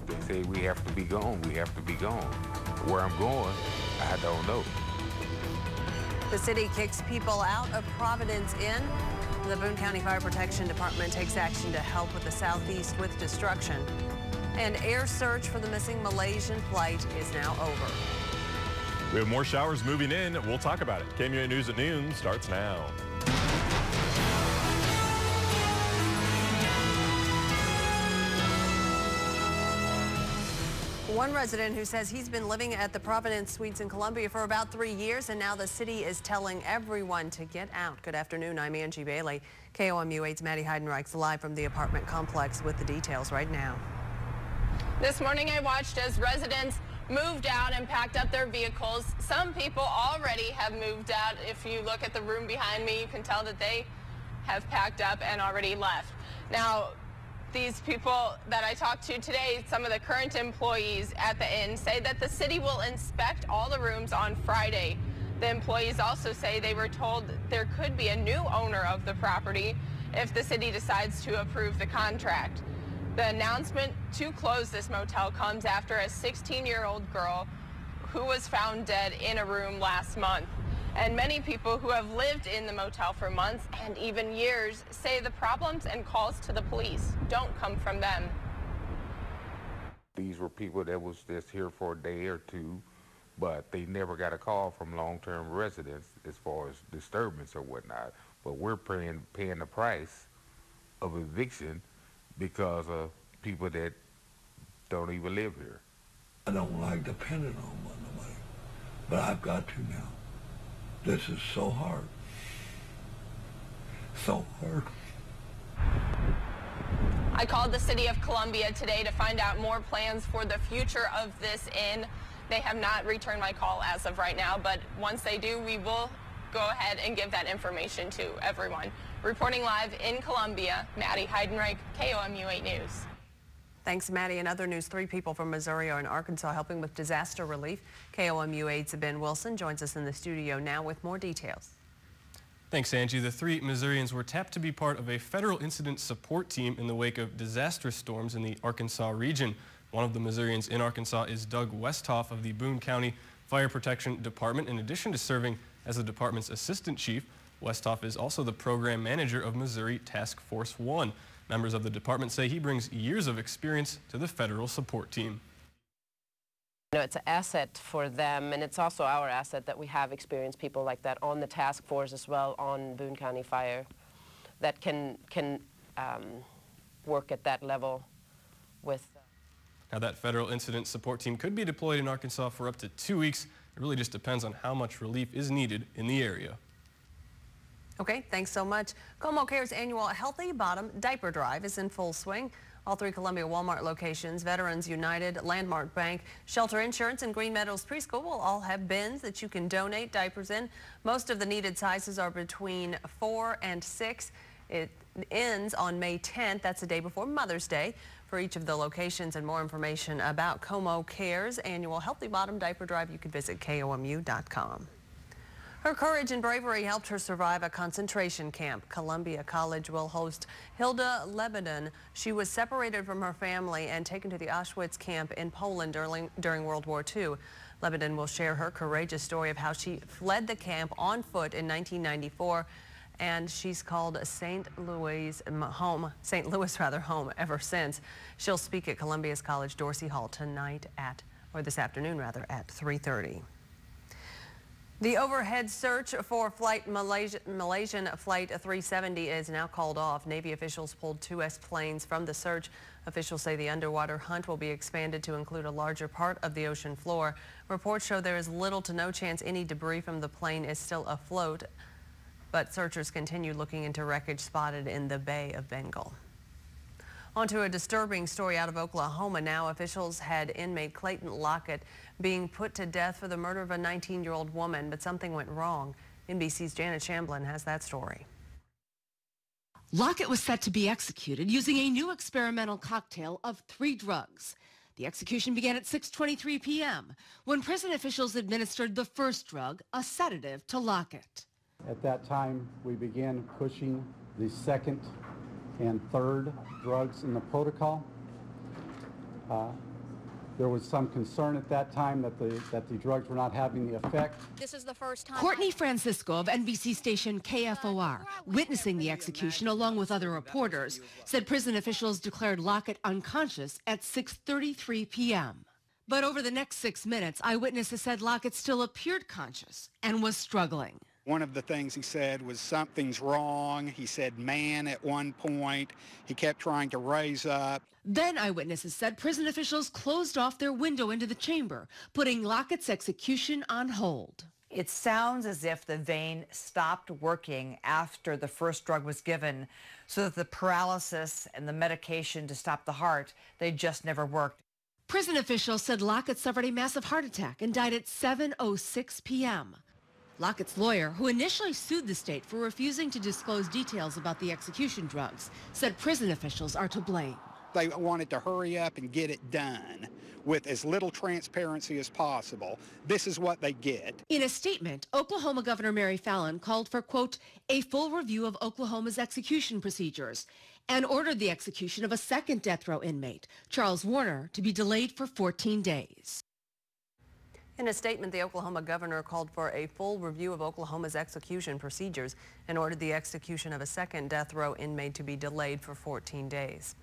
They say we have to be gone, we have to be gone. Where I'm going, I don't know. The city kicks people out of Providence Inn. The Boone County Fire Protection Department takes action to help with the southeast with destruction. An air search for the missing Malaysian flight is now over. We have more showers moving in. We'll talk about it. KOMU News at noon starts now. One resident who says he's been living at the Providence Suites in Columbia for about 3 years, and now the city is telling everyone to get out. Good afternoon, I'm Angie Bailey. KOMU-8's Maddie Heidenreich's live from the apartment complex with the details right now. This morning I watched as residents moved out and packed up their vehicles. Some people already have moved out. If you look at the room behind me, you can tell that they have packed up and already left. Now, these people that I talked to today, some of the current employees at the inn, say that the city will inspect all the rooms on Friday. The employees also say they were told there could be a new owner of the property if the city decides to approve the contract. The announcement to close this motel comes after a 16-year-old girl who was found dead in a room last month. And many people who have lived in the motel for months and even years say the problems and calls to the police don't come from them. These were people that was just here for a day or two, but they never got a call from long-term residents as far as disturbance or whatnot. But we're paying the price of eviction because of people that don't even live here. I don't like depending on nobody, but I've got to now. This is so hard. So hard. I called the city of Columbia today to find out more plans for the future of this inn. They have not returned my call as of right now, but once they do, we will go ahead and give that information to everyone. Reporting live in Columbia, Maddie Heidenreich, KOMU-8 News. Thanks, Maddie. In other news, 3 people from Missouri are in Arkansas helping with disaster relief. KOMU-8's Ben Wilson joins us in the studio now with more details. Thanks, Angie. The 3 Missourians were tapped to be part of a federal incident support team in the wake of disastrous storms in the Arkansas region. One of the Missourians in Arkansas is Doug Westhoff of the Boone County Fire Protection Department. In addition to serving as the department's assistant chief, Westhoff is also the program manager of Missouri Task Force 1. Members of the department say he brings years of experience to the federal support team. You know, it's an asset for them, and it's also our asset that we have experienced people like that on the task force as well on Boone County Fire that can work at that level with. Now, that federal incident support team could be deployed in Arkansas for up to 2 weeks. It really just depends on how much relief is needed in the area. Okay, thanks so much. KOMU Care's annual Healthy Bottom Diaper Drive is in full swing. All 3 Columbia Walmart locations, Veterans United, Landmark Bank, Shelter Insurance, and Green Meadows Preschool will all have bins that you can donate diapers in. Most of the needed sizes are between 4 and 6. It ends on May 10th. That's the day before Mother's Day. For each of the locations and more information about KOMU Care's annual Healthy Bottom Diaper Drive, you can visit KOMU.com. Her courage and bravery helped her survive a concentration camp. Columbia College will host Hilda Lebanon. She was separated from her family and taken to the Auschwitz camp in Poland during World War II. Lebanon will share her courageous story of how she fled the camp on foot in 1994, and she's called St. Louis home ever since. She'll speak at Columbia's College Dorsey Hall this afternoon at 3:30. The overhead search for Malaysian Flight 370 is now called off. Navy officials pulled 2 planes from the search. Officials say the underwater hunt will be expanded to include a larger part of the ocean floor. Reports show there is little to no chance any debris from the plane is still afloat, but searchers continue looking into wreckage spotted in the Bay of Bengal. On to a disturbing story out of Oklahoma now. Officials had inmate Clayton Lockett being put to death for the murder of a 19-year-old woman, but something went wrong. NBC's Janet Shamblin has that story. Lockett was set to be executed using a new experimental cocktail of 3 drugs. The execution began at 6:23 p.m. when prison officials administered the first drug, a sedative, to Lockett. At that time, we began pushing the second and third drugs in the protocol. There was some concern at that time that the drugs were not having the effect. This is the first time. Courtney Francisco of NBC station KFOR, witnessing the execution along with other reporters, said prison officials declared Lockett unconscious at 6:33 p.m. But over the next 6 minutes, eyewitnesses said Lockett still appeared conscious and was struggling. One of the things he said was something's wrong. He said man at one point. He kept trying to raise up. Then eyewitnesses said prison officials closed off their window into the chamber, putting Lockett's execution on hold. It sounds as if the vein stopped working after the first drug was given, so that the paralysis and the medication to stop the heart, they just never worked. Prison officials said Lockett suffered a massive heart attack and died at 7:06 p.m. Lockett's lawyer, who initially sued the state for refusing to disclose details about the execution drugs, said prison officials are to blame. They wanted to hurry up and get it done with as little transparency as possible. This is what they get. In a statement, Oklahoma Governor Mary Fallin called for, quote, a full review of Oklahoma's execution procedures and ordered the execution of a second death row inmate, Charles Warner, to be delayed for 14 days. In a statement, the Oklahoma governor called for a full review of Oklahoma's execution procedures and ordered the execution of a second death row inmate to be delayed for 14 days.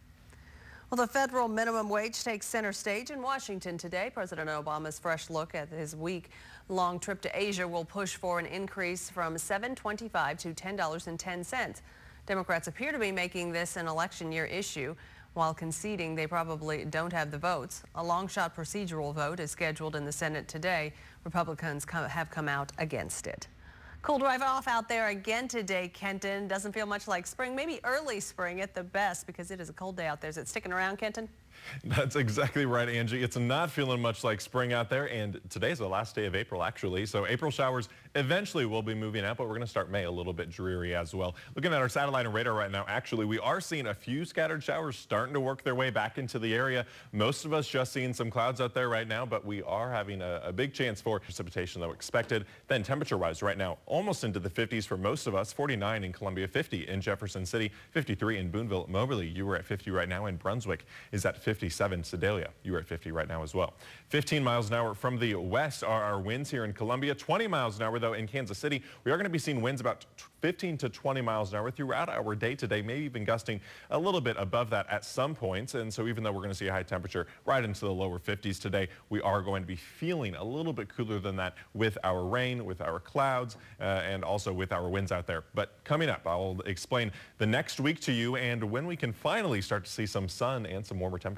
Well, the federal minimum wage takes center stage in Washington today. President Obama's fresh look at his week-long trip to Asia will push for an increase from $7.25 to $10.10. Democrats appear to be making this an election year issue, while conceding they probably don't have the votes. A long-shot procedural vote is scheduled in the Senate today. Republicans have come out against it. Cool drive off out there again today, Kenton. Doesn't feel much like spring, maybe early spring at the best, because it is a cold day out there. Is it sticking around, Kenton? That's exactly right, Angie. It's not feeling much like spring out there, and today's the last day of April, actually. So April showers eventually will be moving out, but we're going to start May a little bit dreary as well. Looking at our satellite and radar right now, actually, we are seeing a few scattered showers starting to work their way back into the area. Most of us just seeing some clouds out there right now, but we are having a big chance for precipitation, though, expected. Then temperature-wise right now, almost into the 50s for most of us. 49 in Columbia, 50 in Jefferson City, 53 in Boonville. Moberly, you were at 50 right now, and Brunswick is at 57. Sedalia, you are at 50 right now as well. 15 miles an hour from the west are our winds here in Columbia. 20 miles an hour, though, in Kansas City. We are going to be seeing winds about 15 to 20 miles an hour throughout our day today, maybe even gusting a little bit above that at some points. And so even though we're going to see a high temperature right into the lower 50s today, we are going to be feeling a little bit cooler than that with our rain, with our clouds, and also with our winds out there. But coming up, I'll explain the next week to you and when we can finally start to see some sun and some warmer temperatures.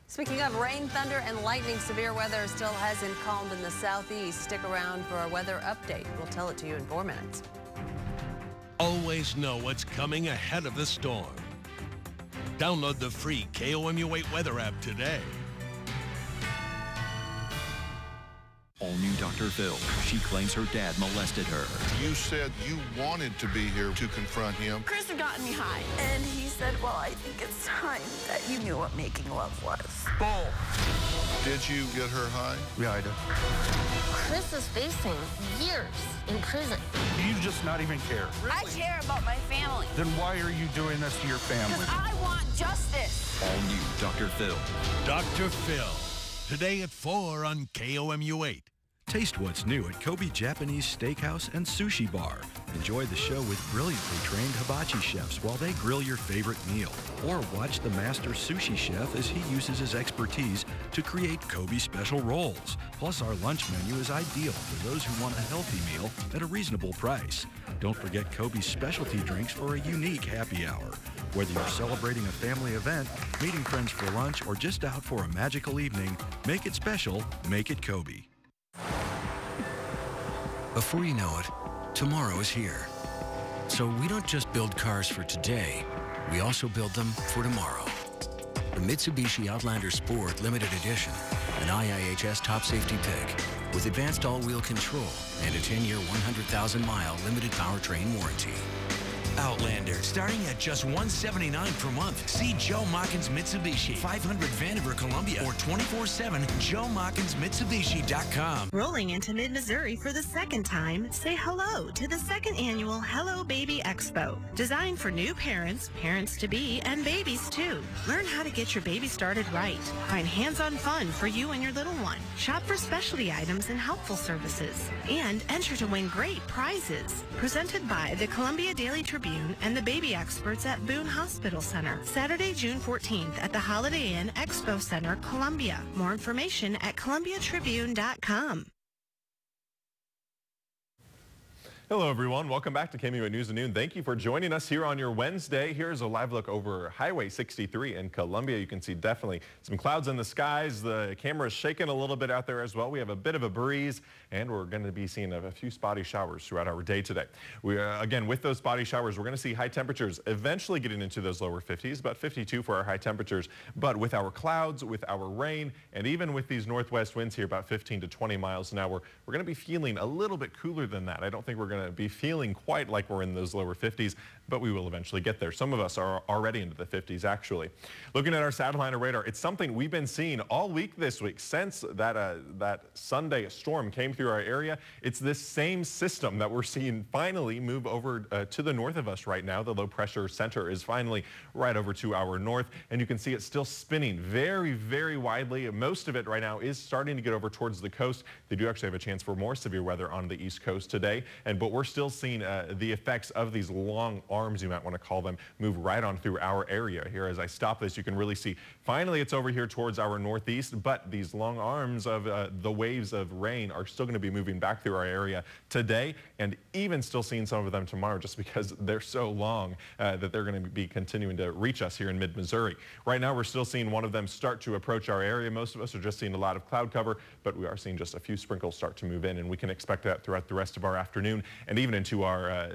Speaking of rain, thunder, and lightning, severe weather still hasn't calmed in the southeast. Stick around for our weather update. We'll tell it to you in 4 minutes. Always know what's coming ahead of the storm. Download the free KOMU-8 weather app today. All new Dr. Phil. She claims her dad molested her. You said you wanted to be here to confront him. Chris had gotten me high, and he said, well, I think it's time that you knew what making love was. Bull. Did you get her high? Yeah, I did. Chris is facing years in prison. You just not even care. Really? I care about my family. Then why are you doing this to your family? Because I want justice. All new Dr. Phil. Dr. Phil. Today at 4 on KOMU-8. Taste what's new at Kobe Japanese Steakhouse and Sushi Bar. Enjoy the show with brilliantly trained hibachi chefs while they grill your favorite meal. Or watch the master sushi chef as he uses his expertise to create Kobe special rolls. Plus, our lunch menu is ideal for those who want a healthy meal at a reasonable price. Don't forget Kobe's specialty drinks for a unique happy hour. Whether you're celebrating a family event, meeting friends for lunch, or just out for a magical evening, make it special, make it Kobe. Before you know it, tomorrow is here. So we don't just build cars for today, we also build them for tomorrow. The Mitsubishi Outlander Sport Limited Edition, an IIHS top safety pick, with advanced all-wheel control and a 10-year, 100,000-mile limited powertrain warranty. Outlander, starting at just $179 per month. See Joe Mockins Mitsubishi, 500 Vandiver, Columbia, or 24/7 JoeMockinsMitsubishi.com. Rolling into mid-Missouri for the second time, say hello to the second annual Hello Baby Expo. Designed for new parents, parents-to-be, and babies too. Learn how to get your baby started right. Find hands-on fun for you and your little one. Shop for specialty items and helpful services. And enter to win great prizes. Presented by the Columbia Daily Tribune and the baby experts at Boone Hospital Center. Saturday, June 14th at the Holiday Inn Expo Center, Columbia. More information at ColumbiaTribune.com. Hello, everyone. Welcome back to KOMU News at Noon. Thank you for joining us here on your Wednesday. Here's a live look over Highway 63 in Columbia. You can see definitely some clouds in the skies. The camera is shaking a little bit out there as well. We have a bit of a breeze, and we're going to be seeing a few spotty showers throughout our day today. Again, with those spotty showers, we're going to see high temperatures eventually getting into those lower 50s, about 52 for our high temperatures. But with our clouds, with our rain, and even with these northwest winds here, about 15 to 20 miles an hour, we're going to be feeling a little bit cooler than that. I don't think we're going going to be feeling quite like we're in those lower 50s, but we will eventually get there. Some of us are already into the 50s, actually. Looking at our satellite radar, it's something we've been seeing all week this week since that Sunday storm came through our area. It's this same system that we're seeing finally move over to the north of us right now. The low pressure center is finally right over to our north, and you can see it's still spinning very, very widely. Most of it right now is starting to get over towards the coast. They do actually have a chance for more severe weather on the east coast today, but we're still seeing the effects of these long arms, you might want to call them, move right on through our area. Here, as I stop this, you can really see finally it's over here towards our northeast, but these long arms of the waves of rain are still going to be moving back through our area today, and even still seeing some of them tomorrow, just because they're so long that they're going to be continuing to reach us here in mid-Missouri. Right now, we're still seeing one of them start to approach our area. Most of us are just seeing a lot of cloud cover, but we are seeing just a few sprinkles start to move in, and we can expect that throughout the rest of our afternoon and even into our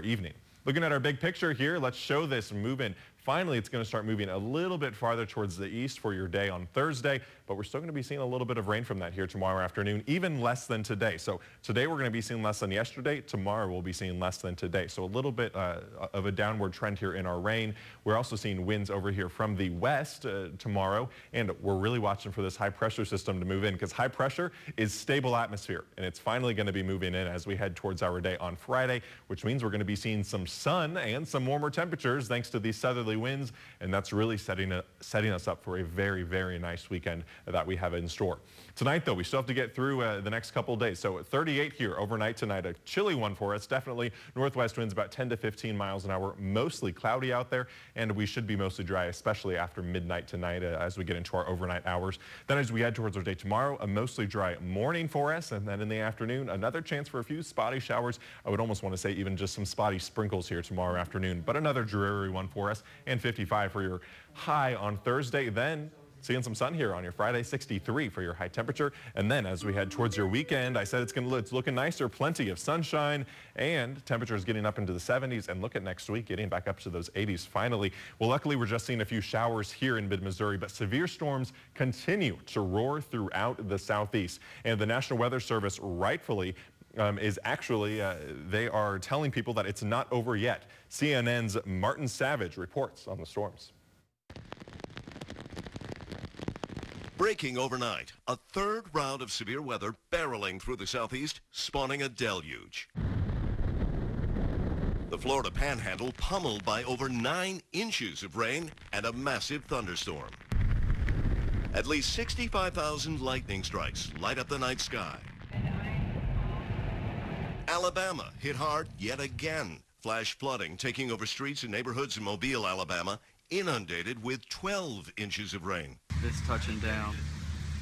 evening. Looking at our big picture here, let's show this moving. Finally, it's going to start moving a little bit farther towards the east for your day on Thursday, but we're still going to be seeing a little bit of rain from that here tomorrow afternoon, even less than today. So today we're going to be seeing less than yesterday. Tomorrow we'll be seeing less than today. So a little bit of a downward trend here in our rain. We're also seeing winds over here from the west tomorrow, and we're really watching for this high pressure system to move in, because high pressure is stable atmosphere, and it's finally going to be moving in as we head towards our day on Friday, which means we're going to be seeing some sun and some warmer temperatures thanks to these southerly winds, and that's really setting us up for a very, very nice weekend that we have in store. Tonight, though, we still have to get through the next couple of days. So 38 here overnight tonight, a chilly one for us. Definitely northwest winds about 10 to 15 miles an hour, mostly cloudy out there, and we should be mostly dry, especially after midnight tonight as we get into our overnight hours. Then as we head towards our day tomorrow, a mostly dry morning for us, and then in the afternoon, another chance for a few spotty showers. I would almost want to say even just some spotty sprinkles here tomorrow afternoon, but another dreary one for us, and 55 for your high on Thursday. Then seeing some sun here on your Friday, 63 for your high temperature. And then as we head towards your weekend, I said it's looking nicer, plenty of sunshine, and temperatures getting up into the 70s. And look at next week, getting back up to those 80s finally. Well, luckily, we're just seeing a few showers here in mid-Missouri, but severe storms continue to roar throughout the southeast. And the National Weather Service rightfully is actually, they are telling people that it's not over yet. CNN's Martin Savage reports on the storms. Breaking overnight, a third round of severe weather barreling through the southeast, spawning a deluge. The Florida Panhandle pummeled by over 9 inches of rain and a massive thunderstorm. At least 65,000 lightning strikes light up the night sky. Alabama hit hard yet again. Flash flooding taking over streets and neighborhoods in Mobile, Alabama, inundated with 12 inches of rain. It's touching down.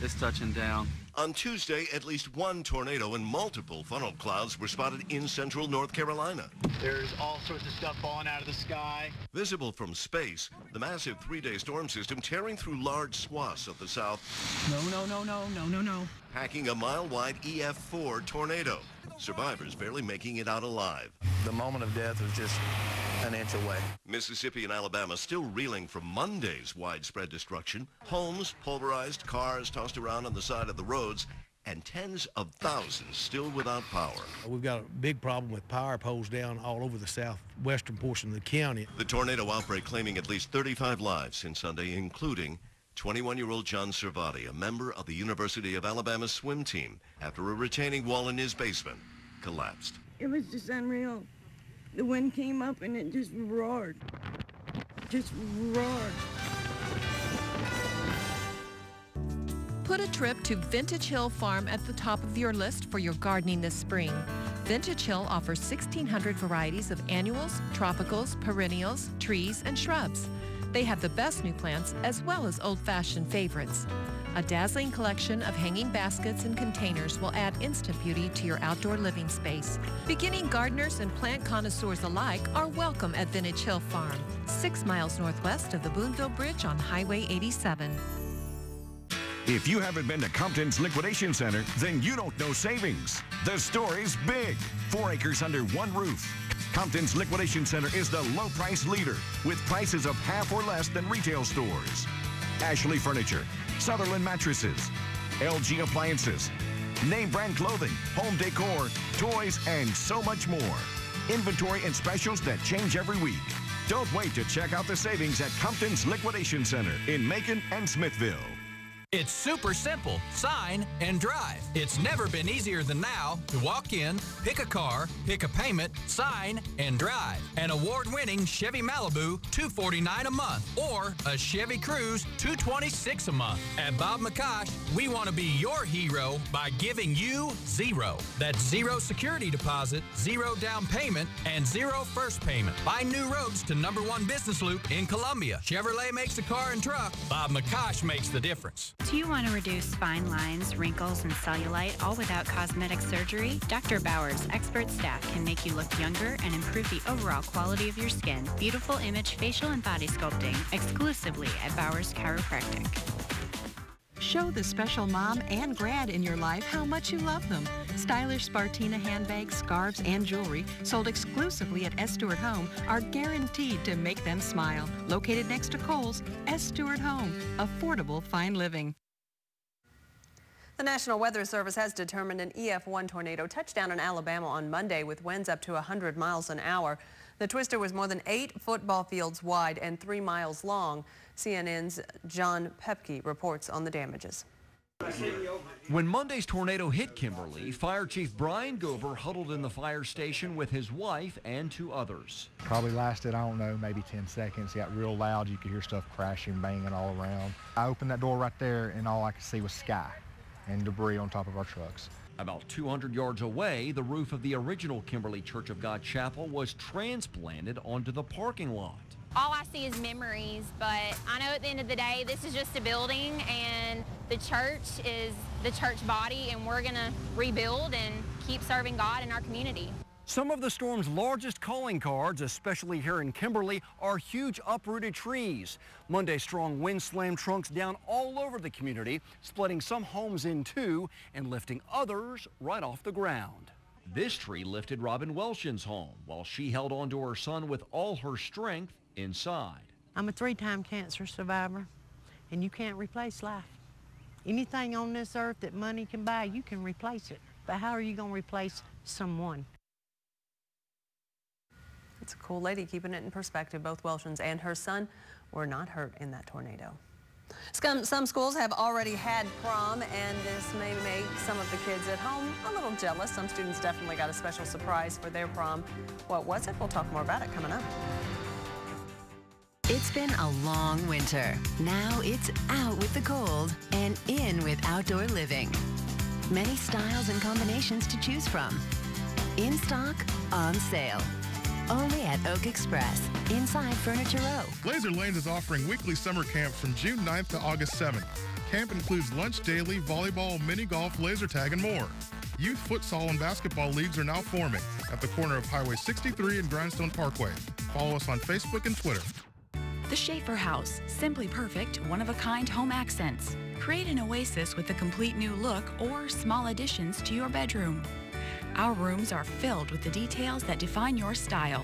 It's touching down. On Tuesday, at least one tornado and multiple funnel clouds were spotted in central North Carolina. There's all sorts of stuff falling out of the sky. Visible from space, the massive 3-day storm system tearing through large swaths of the south. No. Packing a mile-wide EF4 tornado. Survivors barely making it out alive. The moment of death was just an inch away. Mississippi and Alabama still reeling from Monday's widespread destruction. Homes pulverized, cars tossed around on the side of the roads, and tens of thousands still without power. We've got a big problem with power poles down all over the southwestern portion of the county. The tornado outbreak claiming at least 35 lives since Sunday, including 21-year-old John Servati, a member of the University of Alabama swim team, after a retaining wall in his basement collapsed. It was just unreal. The wind came up and it just roared. Just roared. Put a trip to Vintage Hill Farm at the top of your list for your gardening this spring. Vintage Hill offers 1,600 varieties of annuals, tropicals, perennials, trees, and shrubs. They have the best new plants as well as old-fashioned favorites. A dazzling collection of hanging baskets and containers will add instant beauty to your outdoor living space. Beginning gardeners and plant connoisseurs alike are welcome at Vintage Hill Farm, 6 miles northwest of the Boonville Bridge on Highway 87. If you haven't been to Compton's Liquidation Center, then you don't know savings. The story's big. 4 acres under one roof. Compton's Liquidation Center is the low price leader with prices of half or less than retail stores. Ashley Furniture, Sutherland Mattresses, LG Appliances, name brand clothing, home decor, toys, and so much more. Inventory and specials that change every week. Don't wait to check out the savings at Compton's Liquidation Center in Macon and Smithville. It's super simple. Sign and drive. It's never been easier than now to walk in, pick a car, pick a payment, sign, and drive. An award-winning Chevy Malibu, $249 a month, or a Chevy Cruze, $226 a month. At Bob McCosh, we want to be your hero by giving you zero. That's zero security deposit, zero down payment, and zero first payment. Find new roads to #1 business loop in Columbia. Chevrolet makes the car and truck. Bob McCosh makes the difference. Do you want to reduce fine lines, wrinkles, and cellulite, all without cosmetic surgery? Dr. Bauer's expert staff can make you look younger and improve the overall quality of your skin. Beautiful image, facial, and body sculpting, exclusively at Bauer's Chiropractic. Show the special mom and grad in your life how much you love them. Stylish Spartina handbags, scarves, and jewelry sold exclusively at S. Stewart Home are guaranteed to make them smile. Located next to Kohl's, S. Stewart Home. Affordable fine living. The National Weather Service has determined an EF1 tornado touched down in Alabama on Monday with winds up to 100 miles an hour. The twister was more than 8 football fields wide and 3 miles long. CNN's John Pepke reports on the damages. When Monday's tornado hit Kimberly, Fire Chief Brian Gober huddled in the fire station with his wife and 2 others. Probably lasted, I don't know, maybe 10 seconds. It got real loud. You could hear stuff crashing, banging all around. I opened that door right there, and all I could see was sky and debris on top of our trucks. About 200 yards away, the roof of the original Kimberly Church of God Chapel was transplanted onto the parking lot. All I see is memories, but I know at the end of the day, this is just a building, and the church is the church body, and we're gonna rebuild and keep serving God in our community. Some of the storm's largest calling cards, especially here in Kimberly, are huge uprooted trees. Monday's strong wind slammed trunks down all over the community, splitting some homes in two and lifting others right off the ground. This tree lifted Robin Welshin's home while she held on to her son with all her strength inside. I'm a 3-time cancer survivor, and you can't replace life. Anything on this earth that money can buy, you can replace it. But how are you going to replace someone? It's a cool lady keeping it in perspective. Both Welshins and her son were not hurt in that tornado. Some schools have already had prom, and this may make some of the kids at home a little jealous. Some students definitely got a special surprise for their prom. What was it? We'll talk more about it coming up. It's been a long winter. Now it's out with the cold and in with outdoor living. Many styles and combinations to choose from. In stock, on sale. Only at Oak Express, inside Furniture Row. Laser Lanes is offering weekly summer camps from June 9th to August 7th. Camp includes lunch daily, volleyball, mini golf, laser tag, and more. Youth futsal and basketball leagues are now forming at the corner of Highway 63 and Grindstone Parkway. Follow us on Facebook and Twitter. The Schaefer House, simply perfect, one-of-a-kind home accents. Create an oasis with a complete new look or small additions to your bedroom. Our rooms are filled with the details that define your style.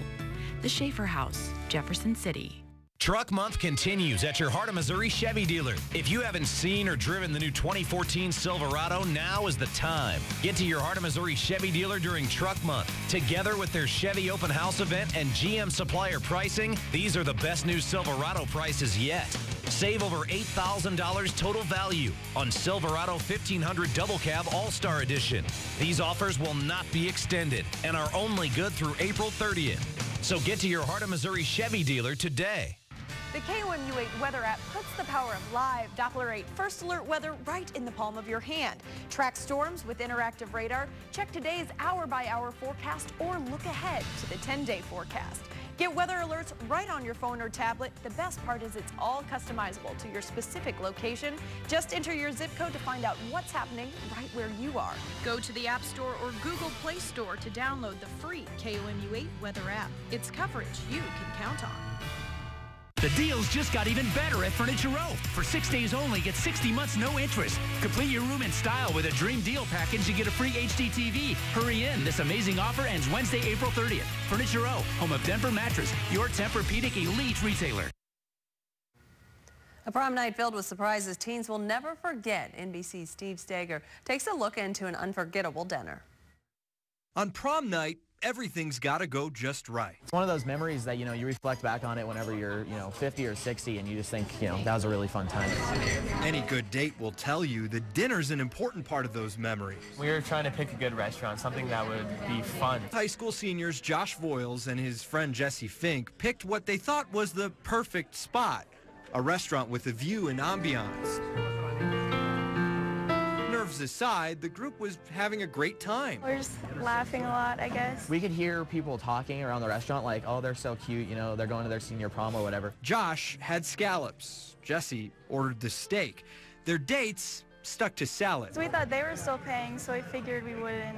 The Schaefer House, Jefferson City. Truck Month continues at your Heart of Missouri Chevy dealer. If you haven't seen or driven the new 2014 Silverado, now is the time. Get to your Heart of Missouri Chevy dealer during Truck Month. Together with their Chevy Open House event and GM supplier pricing, these are the best new Silverado prices yet. Save over $8,000 total value on Silverado 1500 Double Cab All-Star Edition. These offers will not be extended and are only good through April 30th. So get to your Heart of Missouri Chevy dealer today. The KOMU-8 weather app puts the power of live Doppler 8 first alert weather right in the palm of your hand. Track storms with interactive radar, check today's hour-by-hour forecast, or look ahead to the 10-day forecast. Get weather alerts right on your phone or tablet. The best part is it's all customizable to your specific location. Just enter your zip code to find out what's happening right where you are. Go to the App Store or Google Play Store to download the free KOMU-8 weather app. It's coverage you can count on. The deals just got even better at Furniture Row. For 6 days only, get 60 months no interest. Complete your room in style with a Dream Deal package and get a free HD TV. Hurry in. This amazing offer ends Wednesday, April 30th. Furniture Row, home of Denver Mattress, your Tempur-Pedic elite retailer. A prom night filled with surprises teens will never forget. NBC's Steve Steger takes a look into an unforgettable dinner. On prom night, everything's got to go just right. It's one of those memories that, you reflect back on it whenever you're, 50 or 60 and you just think, that was a really fun time. Any good date will tell you the dinner's an important part of those memories. We were trying to pick a good restaurant, something that would be fun. High school seniors Josh Voiles and his friend Jesse Fink picked what they thought was the perfect spot, a restaurant with a view and ambiance. Nerves aside, the group was having a great time. We're just laughing a lot, I guess. We could hear people talking around the restaurant like, oh, they're so cute, they're going to their senior prom or whatever. Josh had scallops. Jesse ordered the steak. Their dates stuck to salad. So we thought they were still paying, so we figured we wouldn't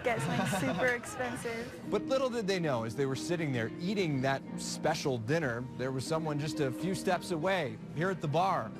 get something super expensive. But little did they know, as they were sitting there eating that special dinner, there was someone just a few steps away, here at the bar,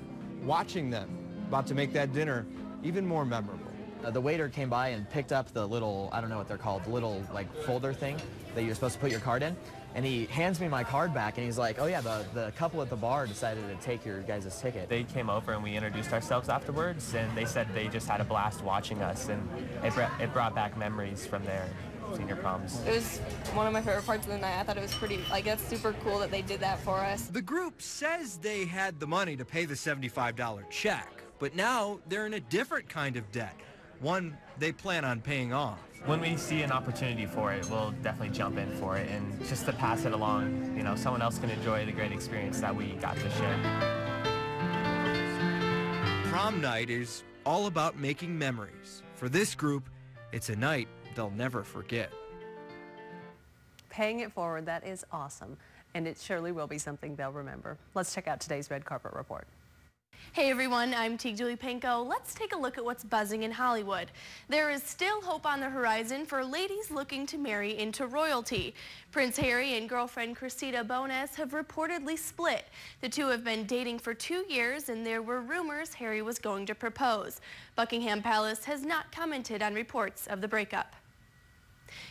watching them, about to make that dinner even more memorable. The waiter came by and picked up the little, I don't know what they're called, the little folder thing that you're supposed to put your card in. And he hands me my card back and he's like, oh yeah, the couple at the bar decided to take your guys' ticket. They came over and we introduced ourselves afterwards, and they said they just had a blast watching us, and it brought back memories from their senior proms. It was one of my favorite parts of the night. I thought it was pretty, that's super cool that they did that for us. The group says they had the money to pay the $75 check, but now they're in a different kind of debt, one they plan on paying off. When we see an opportunity for it, we'll definitely jump in for it, and just to pass it along, someone else can enjoy the great experience that we got to share. Prom night is all about making memories. For this group, it's a night they'll never forget. Paying it forward, that is awesome, and it surely will be something they'll remember. Let's check out today's Red Carpet Report. Hey everyone, I'm Teague Julie Panko. Let's take a look at what's buzzing in Hollywood. There is still hope on the horizon for ladies looking to marry into royalty. Prince Harry and girlfriend Cressida Bonas have reportedly split. The two have been dating for 2 years, and there were rumors Harry was going to propose. Buckingham Palace has not commented on reports of the breakup.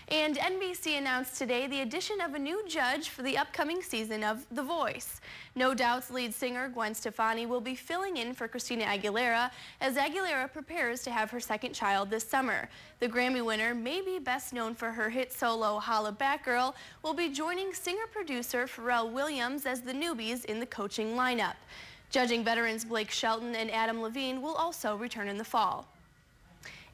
And NBC announced today the addition of a new judge for the upcoming season of The Voice. No Doubt's lead singer Gwen Stefani will be filling in for Christina Aguilera as Aguilera prepares to have her second child this summer. The Grammy winner, maybe best known for her hit solo Holla Back Girl, will be joining singer-producer Pharrell Williams as the newbies in the coaching lineup. Judging veterans Blake Shelton and Adam Levine will also return in the fall.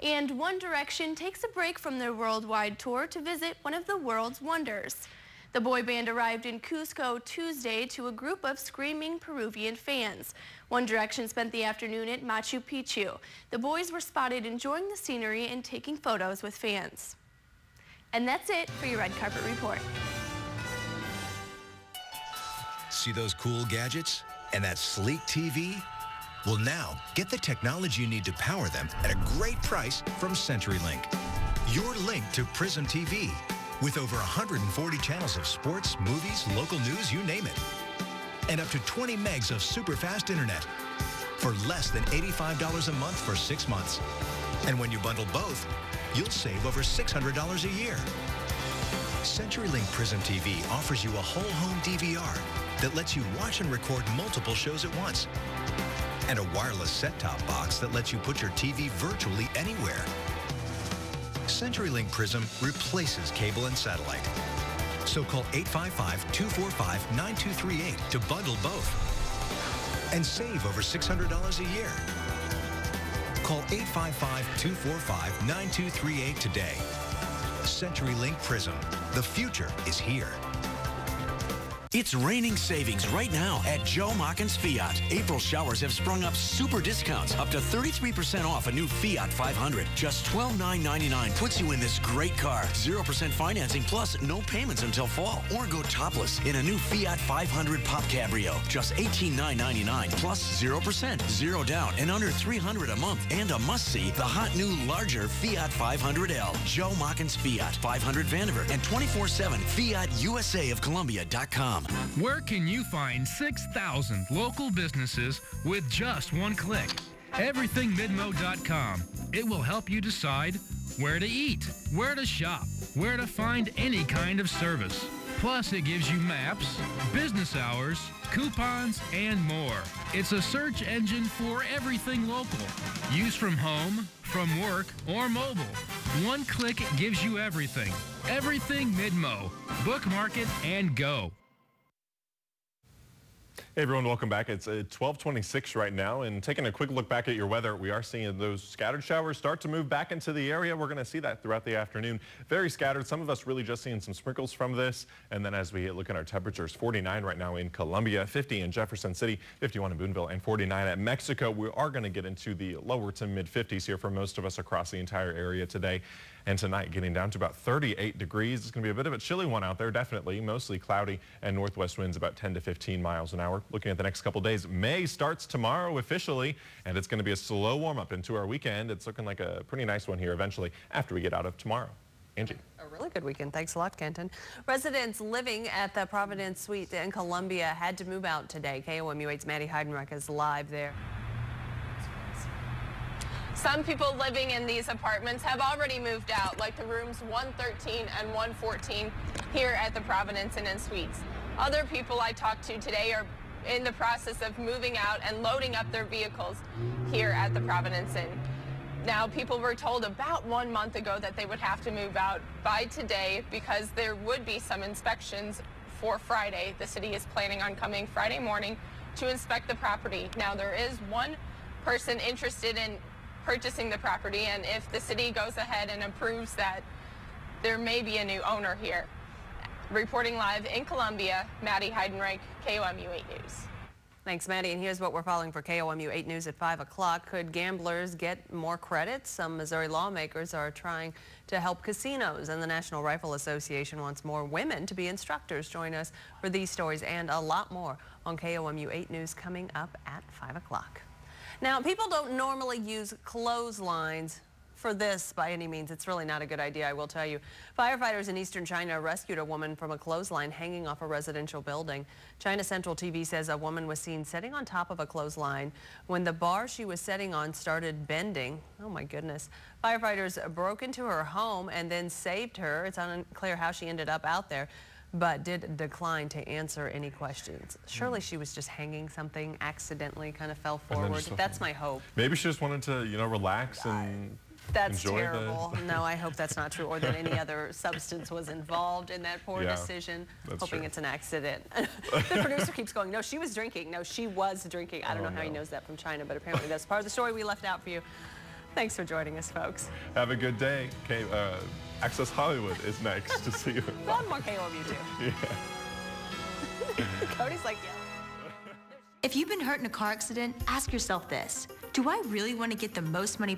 And One Direction takes a break from their worldwide tour to visit one of the world's wonders. The boy band arrived in Cusco Tuesday to a group of screaming Peruvian fans. One Direction spent the afternoon at Machu Picchu. The boys were spotted enjoying the scenery and taking photos with fans. And that's it for your Red Carpet Report. See those cool gadgets and that sleek TV? Well, now, get the technology you need to power them at a great price from CenturyLink. Your link to Prism TV, with over 140 channels of sports, movies, local news, you name it. And up to 20 megs of super fast internet for less than $85 a month for 6 months. And when you bundle both, you'll save over $600 a year. CenturyLink Prism TV offers you a whole home DVR that lets you watch and record multiple shows at once, and a wireless set-top box that lets you put your TV virtually anywhere. CenturyLink Prism replaces cable and satellite. So call 855-245-9238 to bundle both and save over $600 a year. Call 855-245-9238 today. CenturyLink Prism. The future is here. It's raining savings right now at Joe Mockins Fiat. April showers have sprung up super discounts, up to 33% off a new Fiat 500. Just $12,999 puts you in this great car. 0% financing plus no payments until fall. Or go topless in a new Fiat 500 Pop Cabrio. Just $18,999 plus 0%, 0 down, and under $300 a month. And a must-see, the hot new larger Fiat 500L. Joe Mockins Fiat, 500 Vandiver, and 24/7 FiatUSAofColumbia.com. Where can you find 6,000 local businesses with just one click? EverythingMidmo.com. It will help you decide where to eat, where to shop, where to find any kind of service. Plus, it gives you maps, business hours, coupons, and more. It's a search engine for everything local. Use from home, from work, or mobile. One click gives you everything. Everything Midmo. Bookmark it and go. Hey everyone, welcome back. It's 12:26 right now, and taking a quick look back at your weather, we are seeing those scattered showers start to move back into the area. We're going to see that throughout the afternoon. Very scattered. Some of us really just seeing some sprinkles from this. And then as we look at our temperatures, 49 right now in Columbia, 50 in Jefferson City, 51 in Boonville, and 49 at Mexico. We are going to get into the lower to mid 50s here for most of us across the entire area today. And tonight getting down to about 38 degrees. It's going to be a bit of a chilly one out there, definitely. Mostly cloudy and northwest winds about 10 to 15 miles an hour. Looking at the next couple days, May starts tomorrow officially, and it's going to be a slow warm up into our weekend. It's looking like a pretty nice one here eventually after we get out of tomorrow. Angie. A really good weekend. Thanks a lot, Kenton. Residents living at the Providence Suite in Columbia had to move out today. KOMU-8's Maddie Heidenreich is live there. Some people living in these apartments have already moved out, like the rooms 113 and 114 here at the Providence Inn and Suites. Other people I talked to today are in the process of moving out and loading up their vehicles here at the Providence Inn. Now, people were told about 1 month ago that they would have to move out by today because there would be some inspections for Friday. The city is planning on coming Friday morning to inspect the property. Now, there is one person interested in purchasing the property, and if the city goes ahead and approves that, there may be a new owner here. Reporting live in Columbia, Maddie Heidenreich, KOMU 8 News. Thanks, Maddie. And here's what we're following for KOMU 8 News at 5 o'clock. Could gamblers get more credits? Some Missouri lawmakers are trying to help casinos, and the National Rifle Association wants more women to be instructors. Join us for these stories and a lot more on KOMU 8 News coming up at 5 o'clock. Now, people don't normally use clotheslines for this by any means. It's really not a good idea, I will tell you. Firefighters in eastern China rescued a woman from a clothesline hanging off a residential building. China Central TV says a woman was seen sitting on top of a clothesline when the bar she was sitting on started bending. Oh my goodness. Firefighters broke into her home and then saved her. It's unclear how she ended up out there, but did decline to answer any questions. Surely she was just hanging something, accidentally kind of fell forward. That's my hope. Maybe she just wanted to, you know, relax and that's enjoy terrible. No, I hope that's not true, or that any other substance was involved in that poor decision. Hoping it's an accident. The producer keeps going, no, she was drinking. No, she was drinking. I don't know how he knows that from China, but apparently that's part of the story we left out for you. Thanks for joining us, folks. Have a good day. Okay, Access Hollywood is next to see you. One more KOMU too. Yeah. Cody's like, yeah. If you've been hurt in a car accident, ask yourself this. Do I really want to get the most money